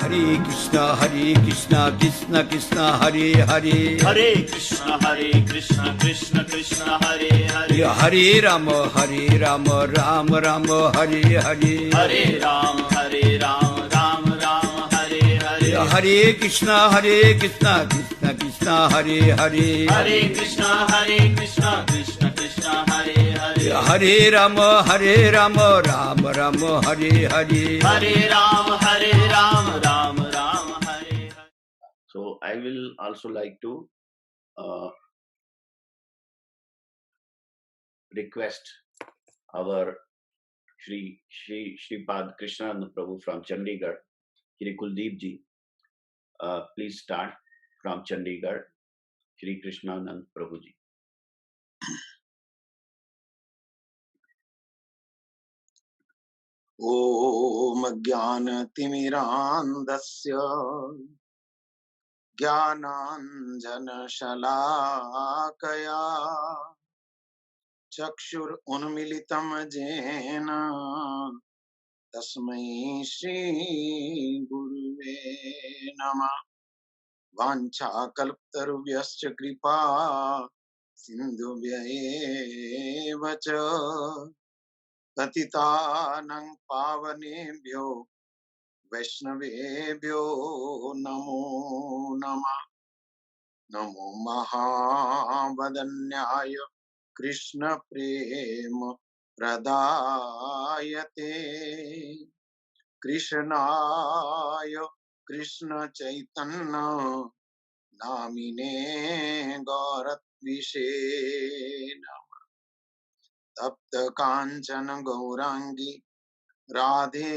Krishna Krishna Krishna Hare Hare Hare Krishna Krishna Krishna Hare Hare Hare Rama Rama Rama Hare Hare Hare Ram Ram Hare Hare Hare Krishna Krishna Krishna Hare Hare Hare Krishna Krishna Krishna Hare Hare Hare Rama Rama Rama Hare Hare Hare Ram Ram Hare Hare. So I will also like to request our Shripad Krishnanand Prabhu from Chandigarh, Shri Kuldeep ji. Please start from Chandigarh, Shri Krishnanand Prabhu ji. ॐ ज्ञानतिमिरान्धस्य ज्ञानाञ्जनशलाकया चक्षुरुन्मिलितं येन तस्मै श्रीगुरुवे नमः। वाञ्छाकल्पतरुभ्यश्च कृपा सिन्धुभ्येव च पतितानां पावनेभ्यो वैष्णवेभ्यो नमो नमः। नमो महावदन्याय कृष्ण प्रेम प्रदायते कृष्णाय कृष्ण चैतन्य नामिने गौरत्विषे नमः। तप्त कांचन गौरांगी राधे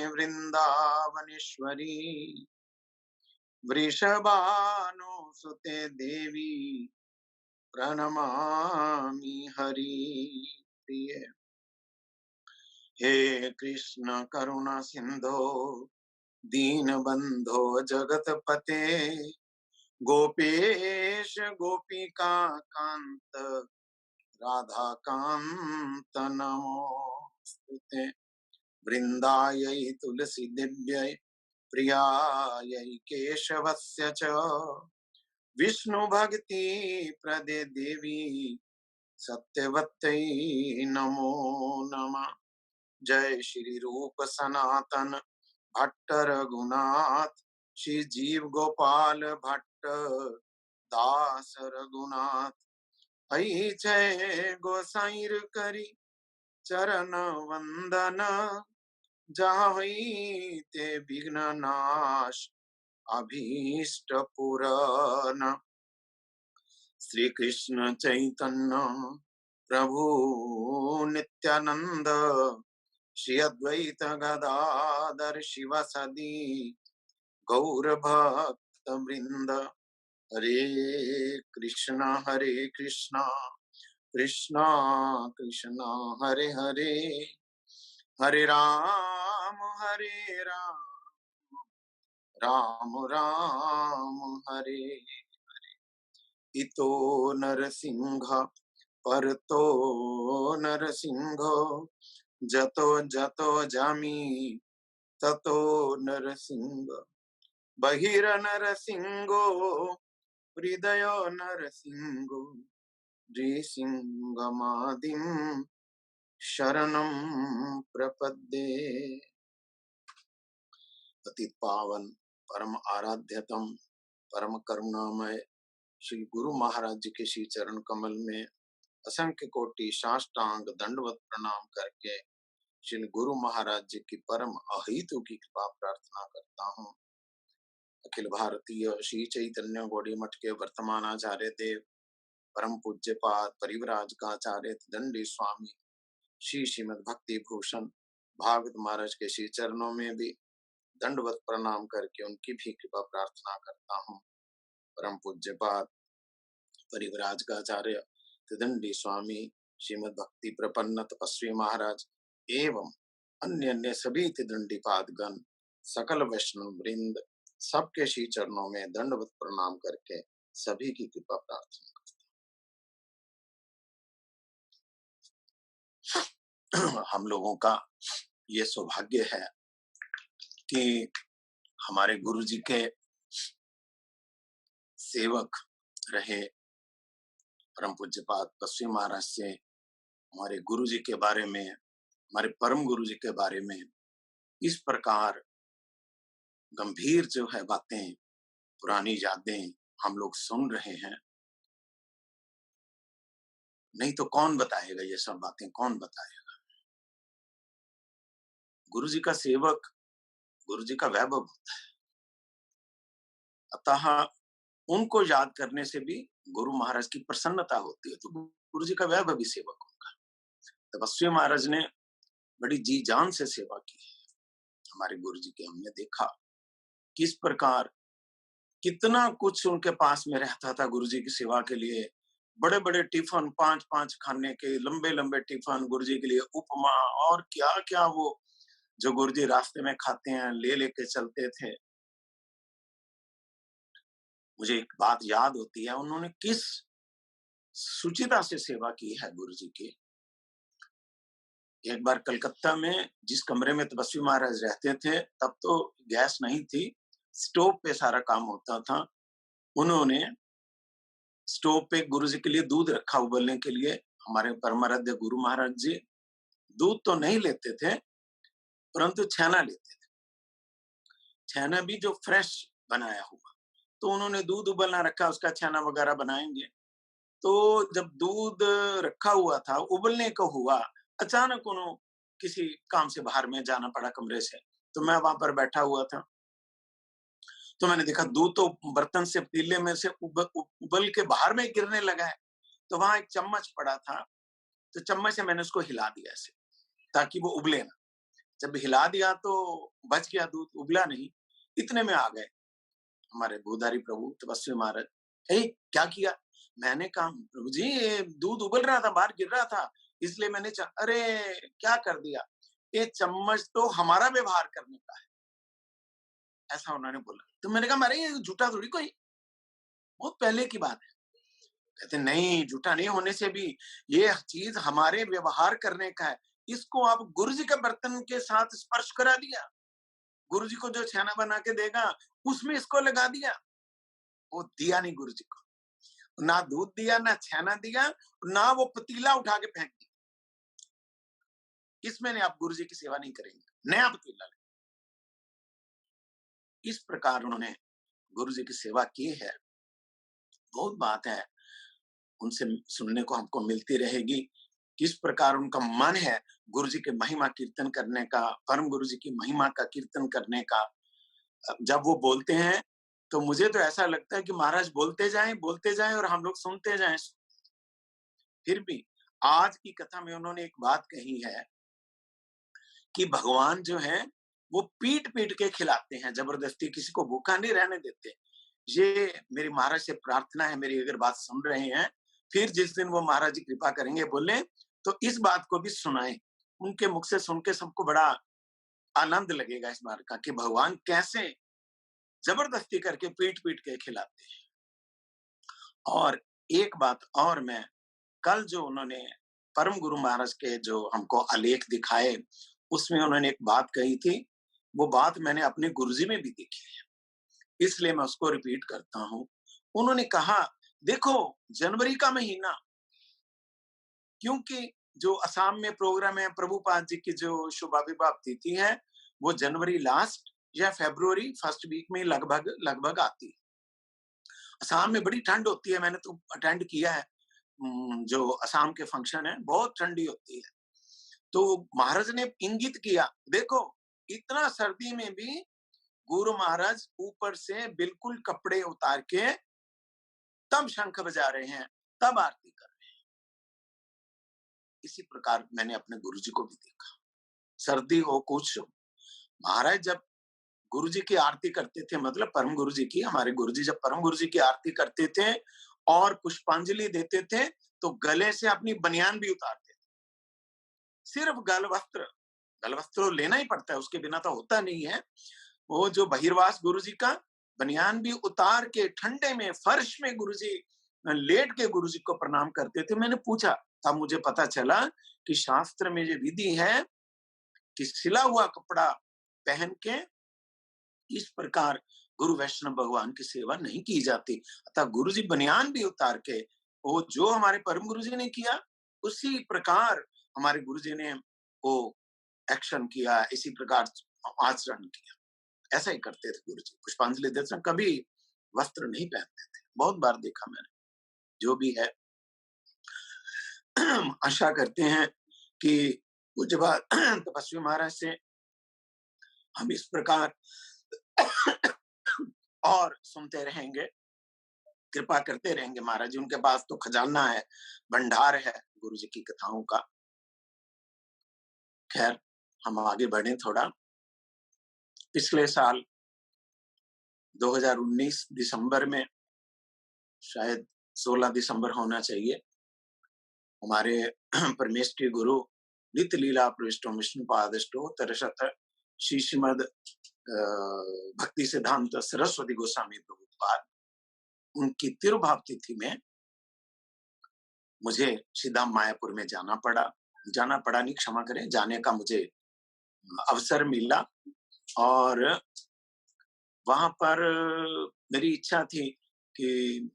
वृंदावनेश्वरी वृषभानुसुते देवी प्रणमामि हरिप्रिय। हे कृष्ण करुणा सिंधो दीनबंधो जगतपते गोपेश गोपिका कांत राधा कांत नमोस्तुते। वृंदायै तुलसी दिव्यै प्रियायै केशवस्य च विष्णु भक्ति प्रदे देवी सत्यवत्यै नमो नमः। जय श्री रूप सनातन भट्ट रघुनाथ श्री जीव गोपाल भट्ट दास रघुनाथ। ऐ जय गोसाईर करी चरण वंदन जहाँ ते विघ्न नाश अभीष्ट पुराण। श्री कृष्ण चैतन्य प्रभु नित्यानंद श्री अद्वैत गदाधर शिवसदि गौर भक्त वृंद। हरे कृष्णा कृष्णा कृष्णा हरे हरे हरे राम राम राम हरे हरे। इतो नरसिंह परतो नरसिंह जतो जतो जामि ततो नरसिंह बहिर्नरसिंहो हृदय नरसिंहो नृसिंहमादिं शरणं प्रपद्ये। पतित पावन परम आराध्यतम परम करुणामय श्री गुरु महाराज जी के श्री चरण कमल में असंख्य कोटि साष्टांग दंडवत प्रणाम करके श्री गुरु महाराज जी की परम अहितु की कृपा प्रार्थना करता हूँ। अखिल भारतीय श्री चैतन्य गौड़ी मठ के वर्तमान आचार्य देव परम पूज्य पाद परिव्राज का आचार्य दंडी स्वामी श्री श्रीमद भक्ति भूषण भागवत महाराज के श्री चरणों में भी दंडवत प्रणाम करके उनकी भी कृपा प्रार्थना करता हूँ। परम पूज्य पाद परिव्राज का आचार्य त्रिदंडी स्वामी श्रीमद भक्ति प्रपन्न तपस्वी महाराज एवं अन्य अन्य सभी त्रिदंडी पादगण सकल वैष्णव वृंद सबके श्री चरणों में दंडवत प्रणाम करके सभी की कृपा प्रार्थना करता हूँ। हम लोगों का ये सौभाग्य है कि हमारे गुरु जी के सेवक रहे परम पूज्यपाद बसवी महाराज से हमारे गुरु जी के बारे में, हमारे परम गुरु जी के बारे में इस प्रकार गंभीर जो है बातें, पुरानी यादें हम लोग सुन रहे हैं, नहीं तो कौन बताएगा ये सब बातें, कौन बताएगा? गुरु जी का सेवक गुरु जी का वैभव होता है, अतः उनको याद करने से भी गुरु महाराज की प्रसन्नता होती है। तो गुरु जी का वैभव भी सेवक होगा। तपस्वी महाराज ने बड़ी जी जान से सेवा की है हमारे गुरु जी की। हमने देखा किस प्रकार कितना कुछ उनके पास में रहता था गुरु जी की सेवा के लिए। बड़े बड़े टिफिन, 5-5 खाने के लंबे लंबे टिफिन गुरु जी के लिए, उपमा और क्या क्या वो जो गुरु जी रास्ते में खाते हैं ले लेके चलते थे। मुझे एक बात याद होती है, उन्होंने किस सुचिता से सेवा की है गुरु जी की। एक बार कलकत्ता में जिस कमरे में तपस्वी महाराज रहते थे, तब तो गैस नहीं थी, स्टोव पे सारा काम होता था। उन्होंने स्टोव पे गुरु जी के लिए दूध रखा उबलने के लिए। हमारे परमाराध्य गुरु महाराज जी दूध तो नहीं लेते थे, परंतु छेना लेते थे, छेना भी जो फ्रेश बनाया हुआ। तो उन्होंने दूध उबलना रखा, उसका छेना वगैरह बनाएंगे। तो जब दूध रखा हुआ था, उबलने को हुआ, अचानक उन्होंने किसी काम से बाहर में जाना पड़ा कमरे से। तो मैं वहां पर बैठा हुआ था, तो मैंने देखा दूध तो बर्तन से, पतीले में से उबल के बाहर में गिरने लगा है। तो वहां एक चम्मच पड़ा था, तो चम्मच से मैंने उसको हिला दिया ऐसे, ताकि वो उबले ना। जब हिला दिया तो बच गया दूध, उबला नहीं। इतने में आ गए हमारे भूधारी प्रभु तपस्वी महाराज। क्या किया? मैंने कहा प्रभु जी ये दूध उबल रहा था, बाहर गिर रहा था, इसलिए मैंने अरे क्या कर दिया, ये चम्मच तो हमारा व्यवहार करने का है, ऐसा उन्होंने बोला। तो मैंने कहा अरे ये झूठा थोड़ी कोई, बहुत पहले की बात है। कहते नहीं, झूठा नहीं होने से भी ये चीज हमारे व्यवहार करने का है। इसको आप गुरु जी के बर्तन के साथ स्पर्श करा दिया, गुरु जी को जो छेना बना के देगा उसमें इसको लगा दिया। वो दिया नहीं गुरु जी को, ना दूध दिया, ना छेना दिया, ना वो पतीला उठा के फेंक दिया। इसमें आप गुरु जी की सेवा नहीं करेंगे, नया पतीला ले। इस प्रकार उन्होंने गुरु जी की सेवा की है। बहुत बात है उनसे सुनने को हमको मिलती रहेगी, किस प्रकार उनका मन है गुरु जी के महिमा कीर्तन करने का, परम गुरु जी की महिमा का कीर्तन करने का। जब वो बोलते हैं तो मुझे तो ऐसा लगता है कि महाराज बोलते जाएं और हम लोग सुनते जाएं। फिर भी आज की कथा में उन्होंने एक बात कही है कि भगवान जो है वो पीट पीट के खिलाते हैं, जबरदस्ती किसी को भूखा नहीं रहने देते। ये मेरी महाराज से प्रार्थना है, मेरी अगर बात सुन रहे हैं, फिर जिस दिन वो महाराज जी कृपा करेंगे बोले तो इस बात को भी सुनाएं। उनके मुख से सुन के सबको बड़ा आनंद लगेगा इस बात का कि भगवान कैसे जबरदस्ती करके पीट पीट के खिलाते हैं। और एक बात और, मैं कल जो उन्होंने परम गुरु महाराज के जो हमको आलेख दिखाए, उसमें उन्होंने एक बात कही थी, वो बात मैंने अपने गुरुजी में भी देखी है, इसलिए मैं उसको रिपीट करता हूं। उन्होंने कहा देखो जनवरी का महीना, क्योंकि जो असम में प्रोग्राम है प्रभुपाद जी की जो शुभ आविर्भाव तिथि है वो जनवरी लास्ट या फरवरी फर्स्ट वीक में लगभग आती है। असम में बड़ी ठंड होती है, मैंने तो अटेंड किया है जो असम के फंक्शन है, बहुत ठंडी होती है। तो महाराज ने इंगित किया, देखो इतना सर्दी में भी गुरु महाराज ऊपर से बिल्कुल कपड़े उतार के तब शंख बजा रहे हैं, तब आरती कर रहे हैं। इसी प्रकार मैंने अपने गुरुजी को भी देखा, सर्दी हो कुछ हो, महाराज जब गुरुजी की आरती करते थे, मतलब परम गुरुजी की, हमारे गुरुजी जब परम गुरुजी की आरती करते थे और पुष्पांजलि देते थे तो गले से अपनी बनियान भी उतारते थे। सिर्फ गल वस्त्र लेना ही पड़ता है, उसके बिना तो होता नहीं है। वो जो बहिर्वास गुरुजी का बनियान भी उतार के ठंडे में फर्श में गुरुजी लेट के गुरुजी को प्रणाम करते थे। मैंने पूछा, तब मुझे पता चला कि शास्त्र में ये विधि है कि सिला हुआ कपड़ा पहन के इस प्रकार गुरु वैष्णव भगवान की सेवा नहीं की जाती। अतः गुरु जी बनियान भी उतार के वो जो हमारे परम गुरु जी ने किया उसी प्रकार हमारे गुरु जी ने वो एक्शन किया, इसी प्रकार आचरण किया। ऐसा ही करते थे गुरु जी। पुष्पांजलि देते समय कभी वस्त्र नहीं पहनते थे। बहुत बार देखा मैंने। जो भी है आशा करते हैं कि पूज्य तपस्वी महाराज से हम इस प्रकार और सुनते रहेंगे, कृपा करते रहेंगे। महाराज जी उनके पास तो खजाना है, भंडार है गुरु जी की कथाओं का। खैर हम आगे बढ़े थोड़ा। पिछले साल 2019 दिसंबर में, शायद 16 दिसंबर होना चाहिए, हमारे परमेश के गुरु नित्य लीला प्रविष्टो विष्णु पादिष्टो तरशत श्री श्रीमद भक्ति सिद्धांत सरस्वती गोस्वामी प्रभुपाद, उनकी तिरुभाव तिथि में मुझे सीधाम मायापुर में जाना पड़ा नहीं, क्षमा करें, जाने का मुझे अवसर मिला। और वहां पर मेरी इच्छा थी कि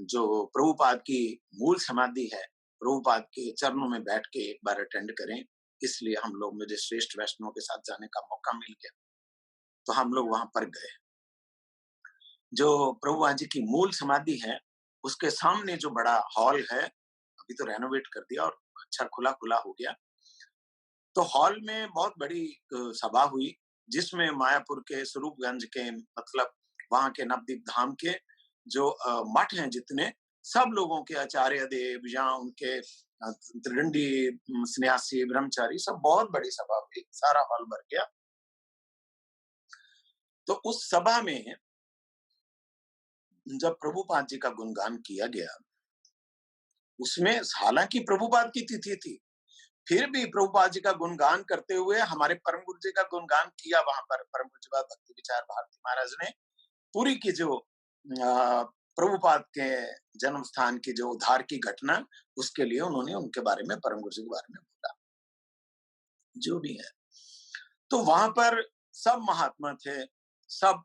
जो प्रभुपाद की मूल समाधि है, प्रभुपाद के चरणों में बैठ के एक बार अटेंड करें। इसलिए हम लोग, मुझे श्रेष्ठ वैष्णव के साथ जाने का मौका मिल गया, तो हम लोग वहां पर गए। जो प्रभुपाद जी की मूल समाधि है उसके सामने जो बड़ा हॉल है, अभी तो रेनोवेट कर दिया और अच्छा खुला हो गया। तो हॉल में बहुत बड़ी सभा हुई, जिसमें मायापुर के स्वरूपगंज के, मतलब वहां के नवदीप धाम के जो मठ हैं जितने, सब लोगों के, आचार्य देव या उनके त्रिदंडी सन्यासी ब्रह्मचारी, सब बहुत बड़ी सभा हुई, सारा हॉल भर गया। तो उस सभा में जब प्रभुपाद जी का गुणगान किया गया, उसमें हालांकि प्रभुपाद की तिथि थी, फिर भी प्रभुपाद जी का गुणगान करते हुए हमारे परम गुरु जी का गुणगान किया। वहां पर परम पूज्य भक्ति विचार भारती महाराज ने पूरी की जो प्रभुपाद के जन्म स्थान की जो उद्धार की घटना, उसके लिए उन्होंने उनके बारे में, परम गुरु जी के बारे में बोला। जो भी है, तो वहां पर सब महात्मा थे, सब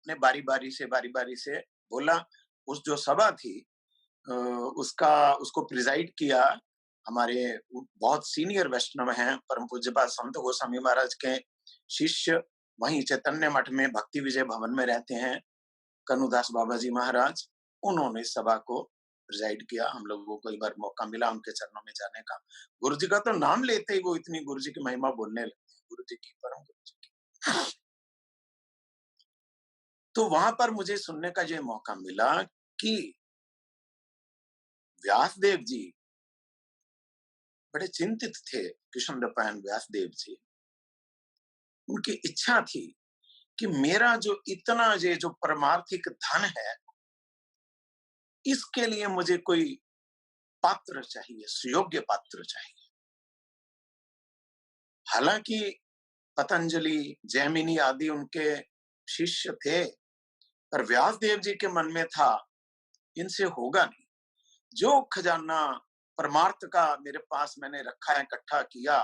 ने बारी बारी से बोला। उस जो सभा थी उसको प्रिजाइड किया हमारे बहुत सीनियर वैष्णव हैं, परम पूज्यपाद संत गोस्वामी महाराज के शिष्य, वहीं चैतन्य मठ में भक्ति विजय भवन में रहते हैं, कनुदास बाबा जी महाराज। उन्होंने सभा को प्रिजाइड किया। हम लोगों को एक बार मौका मिला उनके चरणों में जाने का। गुरु जी का तो नाम लेते ही वो इतनी गुरु जी की महिमा बोलने लगते हैं, गुरु जी की, परम गुरु जी की। तो वहां पर मुझे सुनने का ये मौका मिला कि व्यासदेव जी बड़े चिंतित थे। कृष्णदेव व्यासदेव जी, उनकी इच्छा थी कि मेरा जो इतना ये जो परमार्थिक धन है, इसके लिए मुझे कोई पात्र चाहिए, सुयोग्य पात्र चाहिए। हालांकि पतंजलि, जैमिनी आदि उनके शिष्य थे, पर व्यासदेव जी के मन में था इनसे होगा नहीं। जो खजाना परमार्थ का मेरे पास मैंने रखा है, इकट्ठा किया,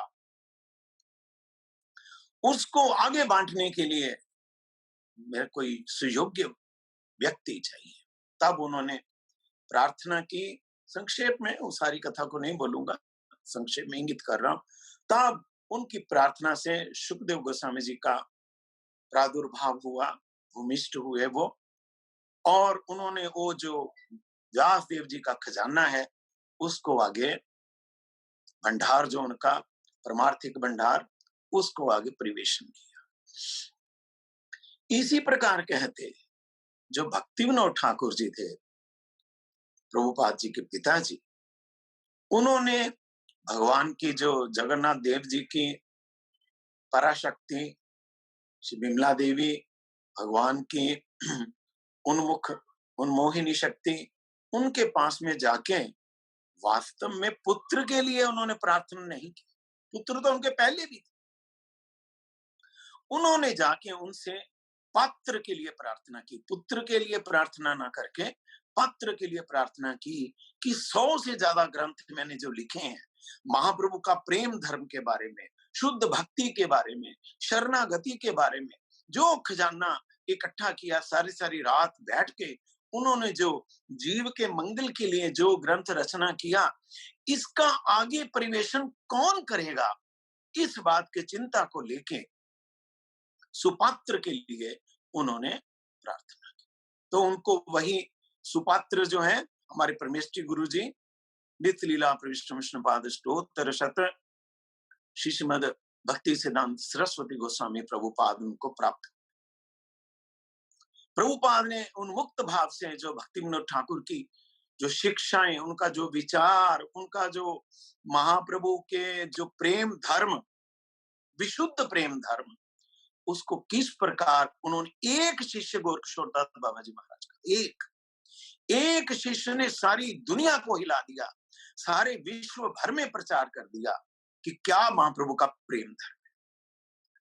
उसको आगे बांटने के लिए मेरे कोई सुयोग्य व्यक्ति चाहिए। तब उन्होंने प्रार्थना की। संक्षेप में, वो सारी कथा को नहीं बोलूंगा, संक्षेप में इंगित कर रहा हूं। तब उनकी प्रार्थना से सुखदेव गोस्वामी जी का प्रादुर्भाव हुआ, भूमिष्ठ हुए वो, और उन्होंने वो जो व्यासदेव जी का खजाना है उसको आगे, भंडार जो उनका परमार्थिक भंडार, उसको आगे परिवेशन किया। इसी प्रकार कहते जो भक्ति विनोद ठाकुर जी थे, प्रभुपाद जी के पिताजी, उन्होंने भगवान की जो जगन्नाथ देव जी की पराशक्ति श्री विमला देवी, भगवान की उन्मोहिनी शक्ति, उनके पास में जाके वास्तव में पुत्र के लिए उन्होंने प्रार्थना नहीं की। पुत्र तो उनके पहले भी थे। उन्होंने जाके उनसे पात्र के लिए प्रार्थना की। पुत्र के लिए प्रार्थना ना करके पात्र के लिए प्रार्थना की कि 100 से ज्यादा ग्रंथ मैंने जो लिखे हैं महाप्रभु का प्रेम धर्म के बारे में, शुद्ध भक्ति के बारे में, शरणागति के बारे में, जो खजाना इकट्ठा किया, सारी सारी रात बैठ के उन्होंने जो जीव के मंगल के लिए जो ग्रंथ रचना किया, इसका आगे परिवेशन कौन करेगा, इस बात की चिंता को लेके सुपात्र के लिए उन्होंने प्रार्थना की। तो उनको वही सुपात्र जो है हमारे परमेष्ठी गुरु जी नित्य लीला प्रविष्ट विष्णुपाद स्तोत्र शत श्रीमद भक्ति सिद्धांत सरस्वती गोस्वामी प्रभुपाद उनको प्राप्त। प्रभुपाद ने उन मुक्त भाव से जो भक्ति विनोद ठाकुर की जो शिक्षाएं, उनका जो विचार, उनका जो महाप्रभु के जो प्रेम धर्म, विशुद्ध प्रेम धर्म, उसको किस प्रकार उन्होंने एक शिष्य गोरकिशोर दत्त बाबा जी महाराज का एक शिष्य ने सारी दुनिया को हिला दिया, सारे विश्व भर में प्रचार कर दिया कि क्या महाप्रभु का प्रेम धर्म है।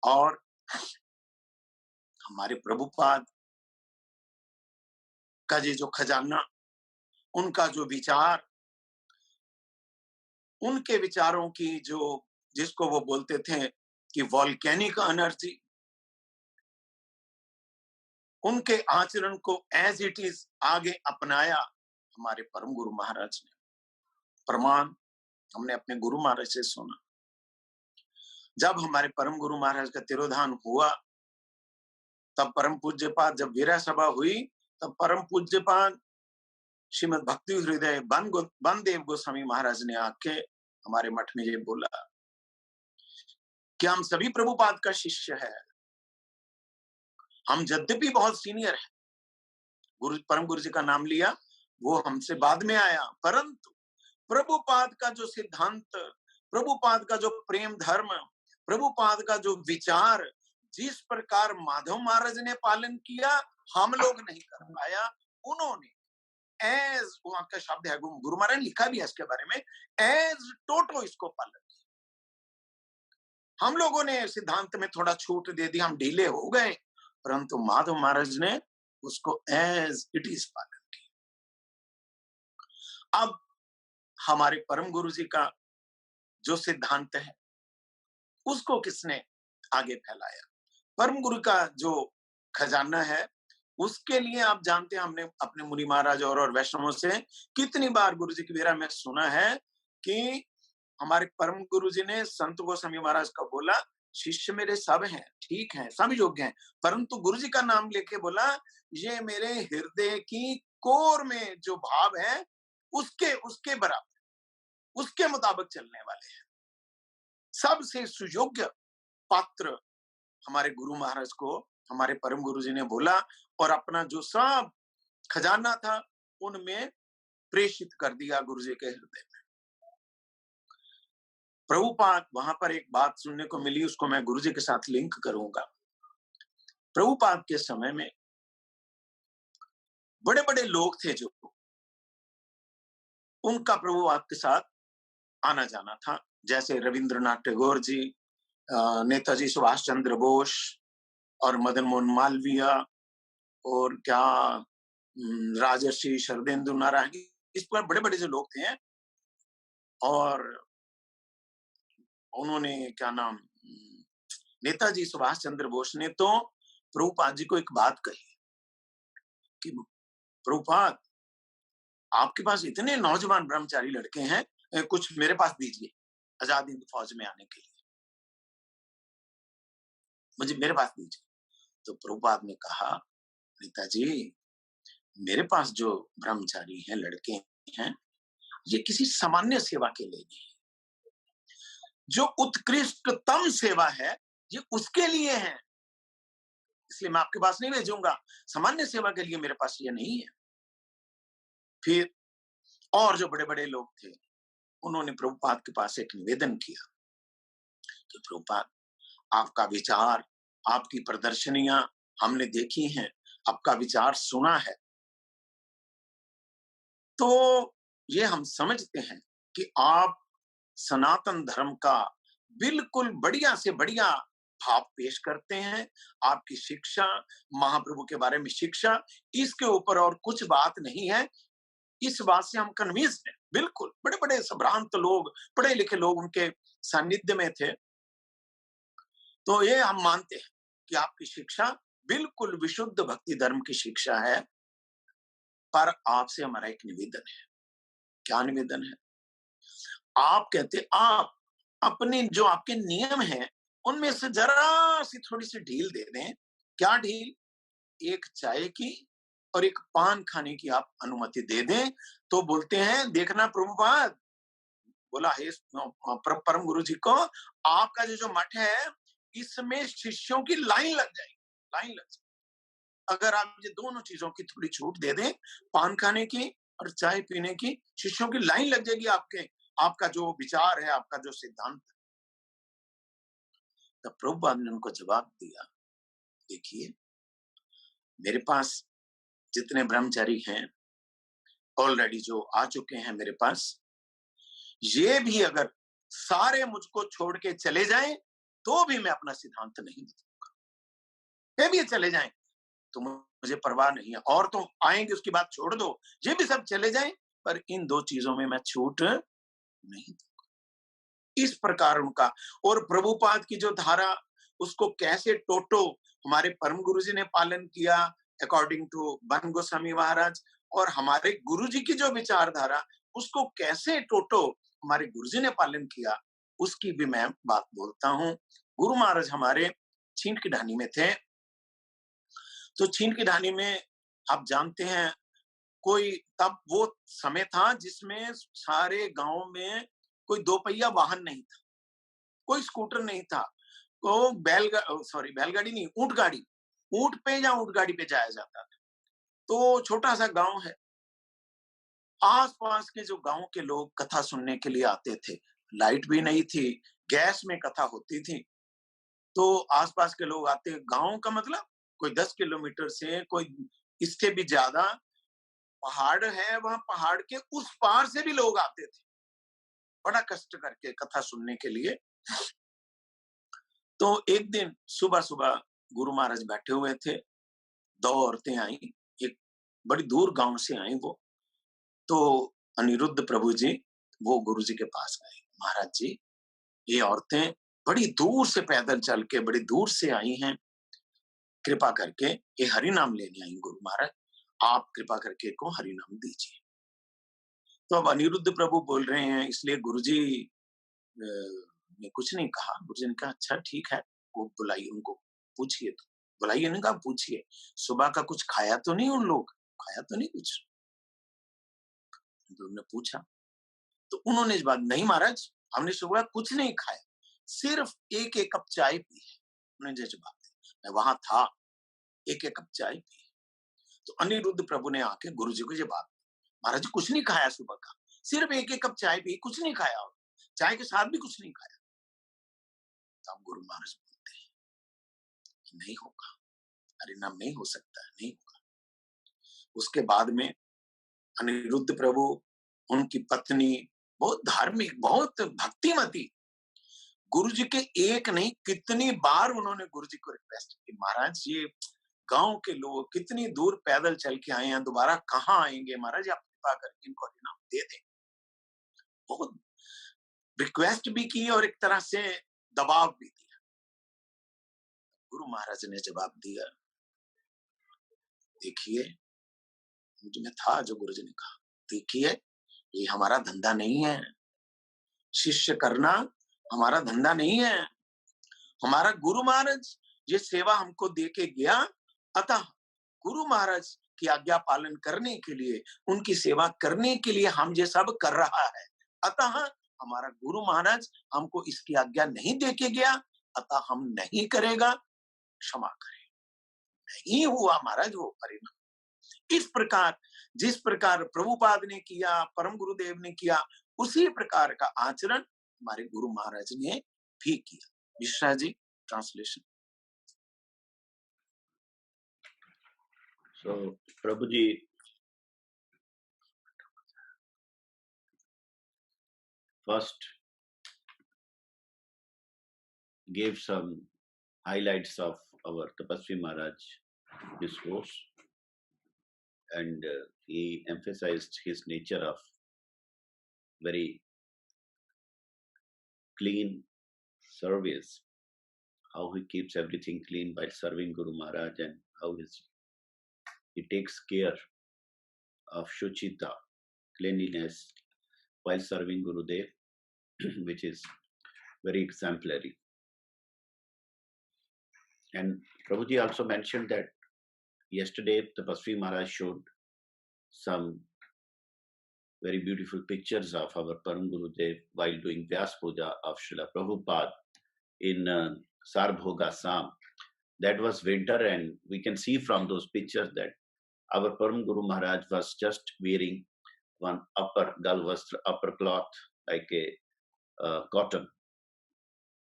और हमारे प्रभुपाद का ये जो खजाना, उनका जो विचार, उनके विचारों की जो, जिसको वो बोलते थे कि वॉल्केनिक एनर्जी, उनके आचरण को एज इट इज आगे अपनाया हमारे परम गुरु महाराज ने। प्रमाण हमने अपने गुरु महाराज से सुना। जब हमारे परम गुरु महाराज का तिरोधान हुआ, तब परम पूज्यपाद, जब वीरा सभा हुई, तब परम पूज्यपाद श्रीमद भक्ति हृदय बन देव गोस्वामी महाराज ने आके हमारे मठ में ये बोला कि हम सभी प्रभुपाद का शिष्य है। हम यद्यपि बहुत सीनियर है, परम गुरु जी का नाम लिया, वो हमसे बाद में आया, परंतु प्रभुपाद का जो सिद्धांत, प्रभुपाद का जो प्रेम धर्म, प्रभुपाद का जो विचार, जिस प्रकार माधव महाराज ने पालन किया, हम लोग नहीं कर पाया, उन्होंने एज, वहां का शब्द है, गुरु महाराज ने लिखा भी है इसके बारे में, एज टोटो इसको पालन किया। हम लोगों ने सिद्धांत में थोड़ा छूट दे दी, हम ढीले हो गए, परंतु माधव महाराज ने उसको एज इट इज पालन किया। अब हमारे परम गुरु जी का जो सिद्धांत है, उसको किसने आगे फैलाया? परम गुरु का जो खजाना है, उसके लिए आप जानते हैं, हमने अपने मुनि महाराज और वैष्णवों से कितनी बार गुरु जी की बेरा में सुना है कि हमारे परम गुरु जी ने संत गोस्वामी महाराज का बोला, शिष्य मेरे सब हैं, ठीक हैं, सब योग्य हैं, परंतु गुरु जी का नाम लेके बोला, ये मेरे हृदय की कोर में जो भाव है, उसके बराबर, उसके मुताबिक चलने वाले हैं। सबसे सुयोग्य पात्र हमारे गुरु महाराज को हमारे परम गुरु जी ने बोला, और अपना जो सब खजाना था उनमें प्रेषित कर दिया गुरु जी के हृदय में। प्रभुपाद, वहां पर एक बात सुनने को मिली, उसको मैं गुरु जी के साथ लिंक करूंगा। प्रभुपाद के समय में बड़े बड़े लोग थे जो उनका प्रभुपाद के साथ आना जाना था, जैसे रविंद्रनाथ टैगोर जी, नेताजी सुभाष चंद्र बोस और मदन मोहन मालवीय, और क्या राजर्षि शरदेंदु नारायण, इस पर बड़े बड़े जो लोग थे। और उन्होंने क्या नाम, नेताजी सुभाष चंद्र बोस ने तो प्रभुपाद जी को एक बात कही कि प्रभुपाद, आपके पास इतने नौजवान ब्रह्मचारी लड़के हैं, कुछ मेरे पास दीजिए आजाद हिंद फौज में आने के लिए, मुझे मेरे पास दीजिए। तो प्रभुपाद ने कहा, नेताजी, मेरे पास जो ब्रह्मचारी हैं, लड़के हैं, ये किसी सामान्य सेवा के लिए नहीं, जो उत्कृष्टतम सेवा है ये उसके लिए है, इसलिए मैं आपके पास नहीं भेजूंगा, सामान्य सेवा के लिए मेरे पास ये नहीं है। फिर और जो बड़े बड़े लोग थे, उन्होंने प्रभुपाद के पास एक निवेदन किया कि प्रभुपाद, आपका विचार, आपकी प्रदर्शनियां हमने देखी हैं, आपका विचार सुना है, तो ये हम समझते हैं कि आप सनातन धर्म का बिल्कुल बढ़िया से बढ़िया भाव पेश करते हैं। आपकी शिक्षा, महाप्रभु के बारे में शिक्षा, इसके ऊपर और कुछ बात नहीं है, इस बात से हम कन्विंस्ड हैं। बिल्कुल बड़े बड़े संभ्रांत लोग, पढ़े लिखे लोग उनके सानिध्य में थे, तो ये हम मानते हैं कि आपकी शिक्षा बिल्कुल विशुद्ध भक्ति धर्म की शिक्षा है। पर आपसे हमारा एक निवेदन है। क्या निवेदन है? आप कहते आप अपने जो आपके नियम हैं उनमें से जरा सी थोड़ी सी ढील दे दें। क्या ढील? एक चाय की और एक पान खाने की आप अनुमति दे दें, तो बोलते हैं देखना प्रभुपाद, बोला हे परम गुरु जी को, आपका जो मठ है इसमें शिष्यों की लाइन लग जाएगी, लाइन लग जाएगी। अगर आप ये दोनों चीजों की थोड़ी छूट दे दें, पान खाने की और चाय पीने की, शिष्यों की लाइन लग जाएगी आपके, आपका जो विचार है, आपका जो सिद्धांत है। तब प्रभुपाद ने उनको जवाब दिया, देखिए मेरे पास जितने ब्रह्मचारी हैं ऑलरेडी जो आ चुके हैं मेरे पास, ये भी अगर सारे मुझको छोड़ के चले जाएं तो भी मैं अपना सिद्धांत नहीं बदलूंगा। ये भी चले जाएं तो मुझे परवाह नहीं है, और तो आएंगे उसकी बात छोड़ दो, ये भी सब चले जाएं, पर इन दो चीजों में मैं छूट नहीं दूंगा। इस प्रकार उनका, और प्रभुपाद की जो धारा उसको कैसे टोटो हमारे परम गुरु जी ने पालन किया अकॉर्डिंग टू बन गोस्वामी महाराज, और हमारे गुरु जी की जो विचारधारा उसको कैसे टोटो हमारे गुरु जी ने पालन किया, उसकी भी मैं बात बोलता हूँ। गुरु महाराज हमारे छींट की ढानी में थे, तो छींट की ढानी में आप जानते हैं कोई तब वो समय था जिसमें सारे गांव में कोई दो पहिया वाहन नहीं था, कोई स्कूटर नहीं था, तो बैलगाड़ी नहीं, ऊंट गाड़ी, ऊंट पे या ऊंट गाड़ी पे जाया जाता था। तो छोटा सा गांव है, आसपास के जो गांव के लोग कथा सुनने के लिए आते थे, लाइट भी नहीं थी, गैस में कथा होती थी, तो आसपास के लोग आते, गांव का मतलब कोई 10 किलोमीटर से, कोई इसके भी ज्यादा, पहाड़ है, वहां पहाड़ के उस पार से भी लोग आते थे बड़ा कष्ट करके कथा सुनने के लिए। तो एक दिन सुबह सुबह गुरु महाराज बैठे हुए थे, दो औरतें आई, एक बड़ी दूर गांव से आई वो, तो अनिरुद्ध प्रभु जी वो गुरु जी के पास गए, महाराज जी ये औरतें बड़ी दूर से पैदल चल के बड़ी दूर से आई हैं, कृपा करके ये हरि नाम लेने आई गुरु महाराज, आप कृपा करके को हरि नाम दीजिए। तो अब अनिरुद्ध प्रभु बोल रहे हैं, इसलिए गुरुजी ने कुछ नहीं कहा। गुरुजी ने कहा अच्छा ठीक है, वो बुलाइए उनको, पूछिए, तो बुलाइए, ने कहा पूछिए सुबह का कुछ खाया तो नहीं, उन लोग खाया तो नहीं कुछ, तो उन्होंने पूछा, तो उन्होंने इस बात, नहीं महाराज हमने सुबह कुछ नहीं खाया, सिर्फ एक एक कप चाय पी है। उन्होंने जवाब दिया, मैं वहां था, एक एक कप चाय पी। तो अनिरुद्ध प्रभु ने आके गुरु जी को जवाब दिया, महाराज कुछ नहीं खाया सुबह का, सिर्फ एक एक कप चाय पी, कुछ नहीं खाया, और चाय के साथ भी कुछ नहीं खाया। तब गुरु महाराज बोलते हैं नहीं होगा, हरि नाम नहीं हो सकता, नहीं होगा। उसके बाद में अनिरुद्ध प्रभु, उनकी पत्नी बहुत धार्मिक, बहुत भक्तिमती, गुरु जी के एक नहीं कितनी बार उन्होंने गुरु जी को रिक्वेस्ट की, महाराज ये गांव के लोग कितनी दूर पैदल चल के आए हैं, दोबारा कहाँ आएंगे, महाराज आप कृपा करके इनको हरिनाम दे दें। बहुत रिक्वेस्ट भी की और एक तरह से दबाव भी दिया। गुरु महाराज ने जवाब दिया, देखिए मुझ में था जो गुरु जी ने कहा, देखिए ये हमारा धंधा नहीं है, शिष्य करना हमारा धंधा नहीं है, हमारा गुरु महाराज ये सेवा हमको दे के गया, अतः गुरु महाराज की आज्ञा पालन करने के लिए, उनकी सेवा करने के लिए हम ये सब कर रहा है, अतः हमारा गुरु महाराज हमको इसकी आज्ञा नहीं दे के गया, अतः हम नहीं करेगा, क्षमा करें। नहीं हुआ महाराज वो परिणाम। इस प्रकार जिस प्रकार प्रभुपाद ने किया, परम गुरुदेव ने किया, उसी प्रकार का आचरण हमारे गुरु महाराज ने भी किया। Mishra ji, translation. So Prabhuji first gave some highlights of our Tapasvi Maharaj discourse, and he emphasized his nature of very clean service, how he keeps everything clean while serving Guru Maharaj, and how he takes care of Shuchita, cleanliness, while serving Gurudev, which is very exemplary. And Prabhuji also mentioned that yesterday Tapasvi Maharaj showed some very beautiful pictures of our Param Gurudev while doing Vyas Puja of Srila Prabhupada in Sarbhoga Assam. That was winter, and we can see from those pictures that our Param Guru Maharaj was just wearing one upper galvastra, upper cloth, like a cotton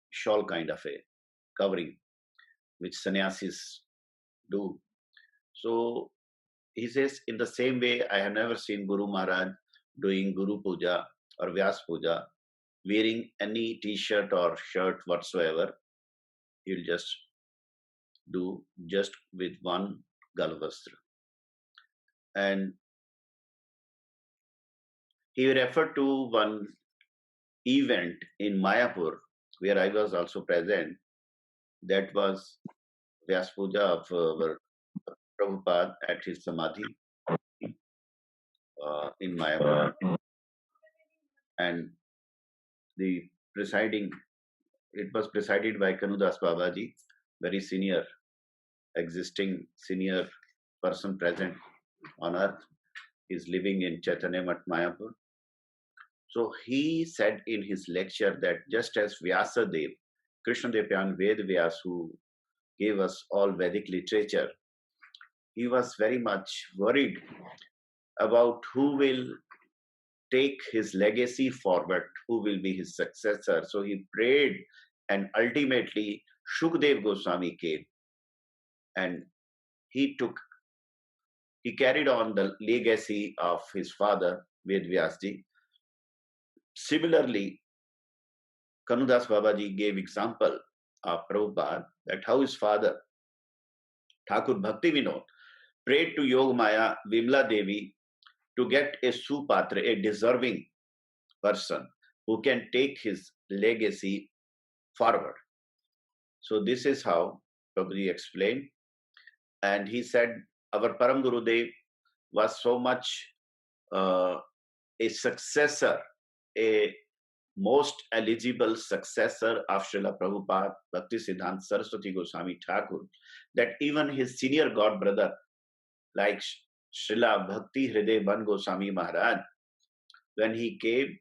shawl kind of a covering, which sannyasis do. So he says, in the same way, I have never seen Guru Maharaj doing Guru Puja or Vyas Puja, wearing any t-shirt or shirt whatsoever. He'll just do just with one galvastra. And he referred to one event in Mayapur, where I was also present. That was Vyas Puja of our Prabhupada at his Samadhi in Mayapur. And the presiding, it was presided by Kanudas Babaji, very senior, existing senior person present on earth. Is living in Chaitanya Mat Mayapur. So he said in his lecture that just as Vyasadev, Krishnadev Ved Vyas, who gave us all Vedic literature, he was very much worried about who will take his legacy forward, who will be his successor. So he prayed, and ultimately Shukdev Goswami came, and he carried on the legacy of his father, Ved Vyasji. Similarly, Kanudas Babaji gave example of Prabhupada that how his father, Thakur Bhakti Vinod, prayed to Yog Maya Vimla Devi to get a Supatra, a deserving person who can take his legacy forward. So this is how Prabhuji explained. And he said, our Param Gurudev was so much a successor, a most eligible successor of Srila Prabhupada, Bhaktisiddhanta Saraswati Goswami Thakur, that even his senior god brother, like Srila Bhakti Hriday Ban Goswami Maharaj, when he came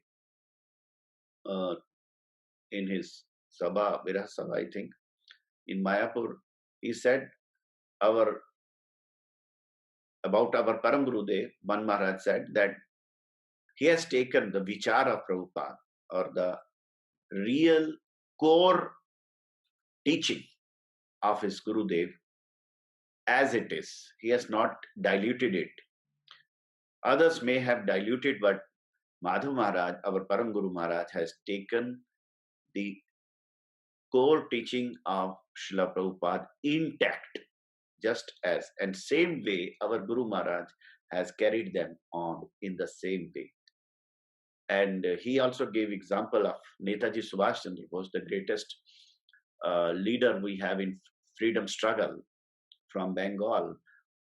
in his Sabha, Virah Sabha, I think, in Mayapur, he said about our Param Gurudev, Ban Maharaj said that he has taken the vichar of Prabhupada, or the real core teaching of his Gurudev as it is. He has not diluted it. Others may have diluted, but Madhav Maharaj, our Param Guru Maharaj, has taken the core teaching of Srila Prabhupada intact, just as, and same way our Guru Maharaj has carried them on in the same way. And he also gave example of Netaji Subhash Chandra Bose, the greatest leader we have in freedom struggle from Bengal,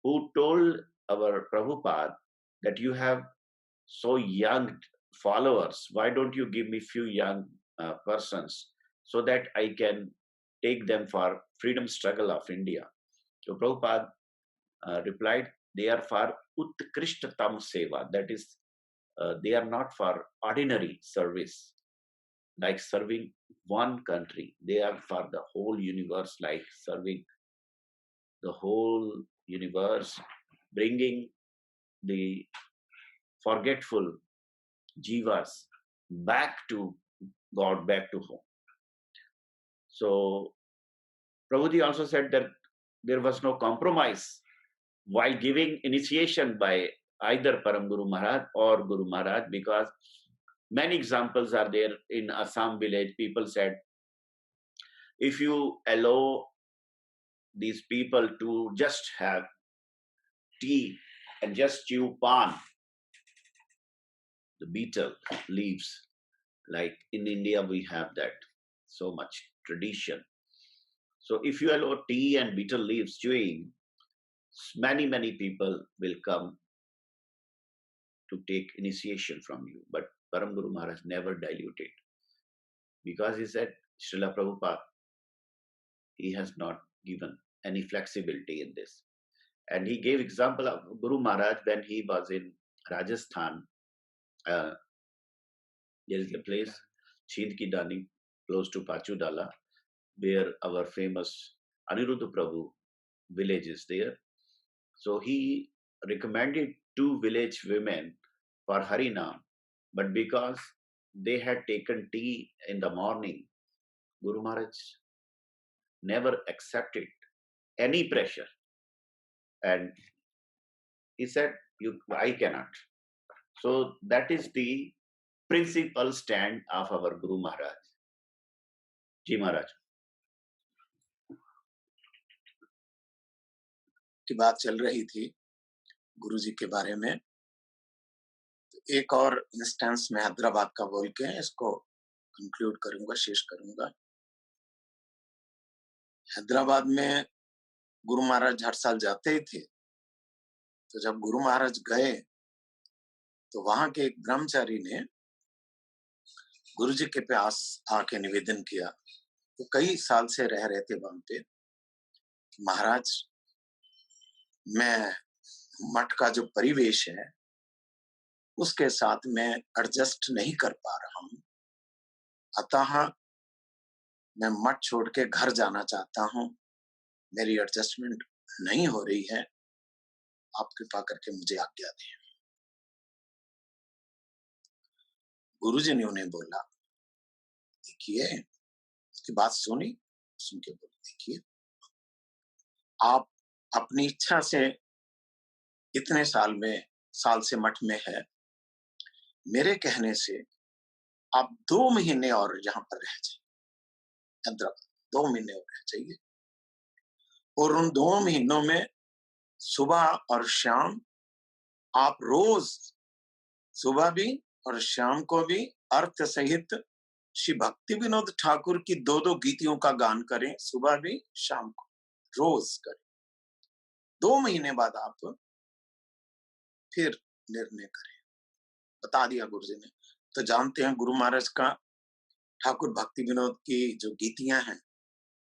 who told our Prabhupada that you have so young followers, why don't you give me few young persons so that I can take them for freedom struggle of India. So Prabhupada replied, they are for Utkrishtatam Seva, that is, they are not for ordinary service, like serving one country. They are for the whole universe, like serving the whole universe, bringing the forgetful jivas back to God, back to home. So Prabhuji also said that there was no compromise while giving initiation by either Param Guru Maharaj or Guru Maharaj, because many examples are there in Assam village. People said, if you allow these people to just have tea and just chew pan, the betel leaves, like in India we have that so much tradition. So if you allow tea and bitter leaves chewing, many people will come to take initiation from you. But Param Guru Maharaj never diluted, because he said, Srila Prabhupada, he has not given any flexibility in this. And he gave example of Guru Maharaj when he was in Rajasthan. There is a place, Chhind Ki Dani, close to Pachudala, where our famous Aniruddha Prabhu village is there. So he recommended 2 village women for Harinam, but because they had taken tea in the morning, Guru Maharaj never accepted any pressure. And he said, I cannot. So that is the principal stand of our Guru Maharaj. Ji Maharaj. की बात चल रही थी गुरु जी के बारे में। एक और इंस्टेंस में हैदराबाद का बोल के इसको कंक्लूड करूंगा, शेष करूंगा। हैदराबाद में गुरु महाराज हर साल जाते ही थे। तो जब गुरु महाराज गए तो वहां के एक ब्रह्मचारी ने गुरु जी के पास आके निवेदन किया। तो कई साल से रह रहे थे वहां पे, महाराज मैं मठ का जो परिवेश है उसके साथ मैं एडजस्ट नहीं कर पा रहा हूं, अतः मैं मठ छोड़ के घर जाना चाहता हूं, मेरी एडजस्टमेंट नहीं हो रही है, आप कृपा करके मुझे आज्ञा दें। गुरुजी ने उन्हें बोला, देखिए, उसकी बात सुनी, सुन के बोले, देखिए आप अपनी इच्छा से इतने साल से मठ में है, मेरे कहने से आप 2 महीने और यहाँ पर रह जाइए, 2 महीने और रह जाइए, और उन 2 महीनों में सुबह और शाम आप रोज सुबह भी और शाम को भी अर्थ सहित श्री भक्ति विनोद ठाकुर की 2-2 गीतियों का गान करें, सुबह भी शाम को रोज करें। 2 महीने बाद आप फिर निर्णय करें, बता दिया गुरु जी ने। तो जानते हैं गुरु महाराज का ठाकुर भक्ति विनोद की जो गीतियां हैं,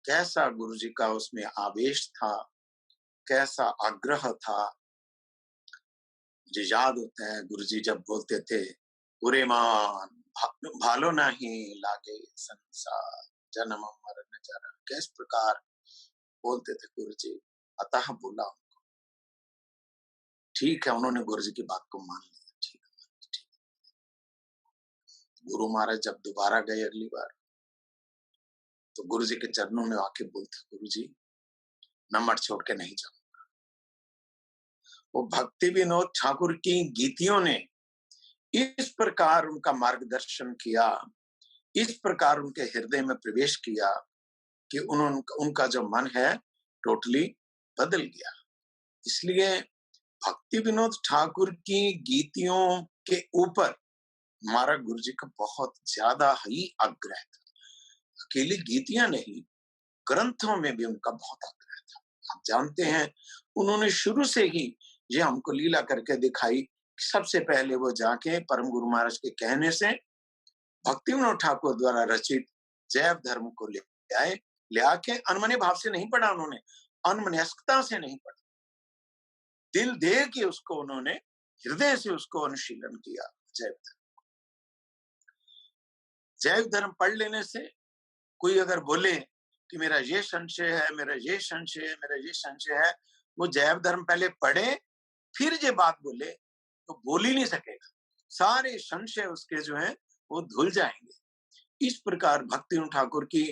कैसा गुरु जी का उसमें आवेश था, कैसा आग्रह था। मुझे याद होता है गुरु जी जब बोलते थे, पूरे मान भालो नहीं लागे संसार, जन्म मरण जरा, किस प्रकार बोलते थे गुरु जी। अतः बोला उनको, ठीक है, उन्होंने गुरु जी की बात को मान लिया, ठीक है। गुरु महाराज जब दोबारा गए अगली बार, तो गुरु जी के चरणों में आके बोलते, गुरु जी मैं मठ छोड़ के नहीं जाऊंगा। वो भक्ति विनोद ठाकुर की गीतियों ने इस प्रकार उनका मार्गदर्शन किया, इस प्रकार उनके हृदय में प्रवेश किया कि उनका जो मन है टोटली बदल गया। इसलिए भक्ति विनोद ठाकुर की गीतियों के ऊपर हमारा गुरु जी का बहुत ज्यादा ही आग्रह था। अकेली गीतियां नहीं, ग्रंथों में भी उनका बहुत आग्रह था। आप जानते हैं, उन्होंने शुरू से ही ये हमको लीला करके दिखाई। सबसे पहले वो जाके परम गुरु महाराज के कहने से भक्ति विनोद ठाकुर द्वारा रचित जैव धर्म को ले आके अनमने भाव से नहीं पढ़ा उन्होंने, अनमनस्कता से नहीं पढ़ा, दिल दे के उसको उन्होंने हृदय से उसको अनुशीलन किया। जैव धर्म पढ़ लेने से कोई अगर बोले कि मेरा ये संशय है, मेरा ये संशय है, मेरा ये संशय है, वो जैव धर्म पहले पढ़े फिर ये बात बोले तो बोल ही नहीं सकेगा। सारे संशय उसके जो है वो धुल जाएंगे। इस प्रकार भक्ति विनोद ठाकुर की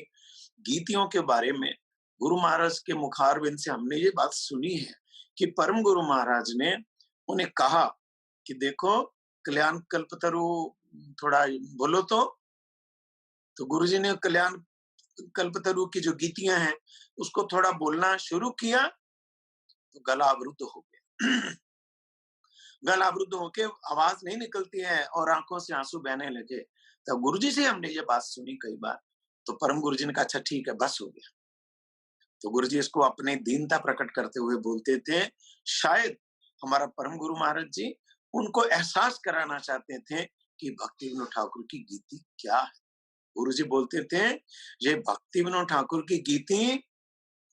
गीतियों के बारे में गुरु महाराज के मुखारबिंद से हमने ये बात सुनी है कि परम गुरु महाराज ने उन्हें कहा कि देखो कल्याण कल्पतरु थोड़ा बोलो। तो गुरुजी ने कल्याण कल्पतरु की जो गीतियां हैं उसको थोड़ा बोलना शुरू किया तो गला अवरुद्ध हो गया। गला अवरुद्ध होके आवाज नहीं निकलती है और आंखों से आंसू बहने लगे। तो गुरुजी से हमने ये बात सुनी कई बार। तो परम गुरुजी ने कहा, अच्छा ठीक है, बस हो गया। तो गुरु जी इसको अपनी दीनता प्रकट करते हुए बोलते थे, शायद हमारा परम गुरु महाराज जी उनको एहसास कराना चाहते थे कि भक्ति विनोद ठाकुर की गीति क्या है। गुरु जी बोलते थे, ये भक्ति विनोद ठाकुर की गीति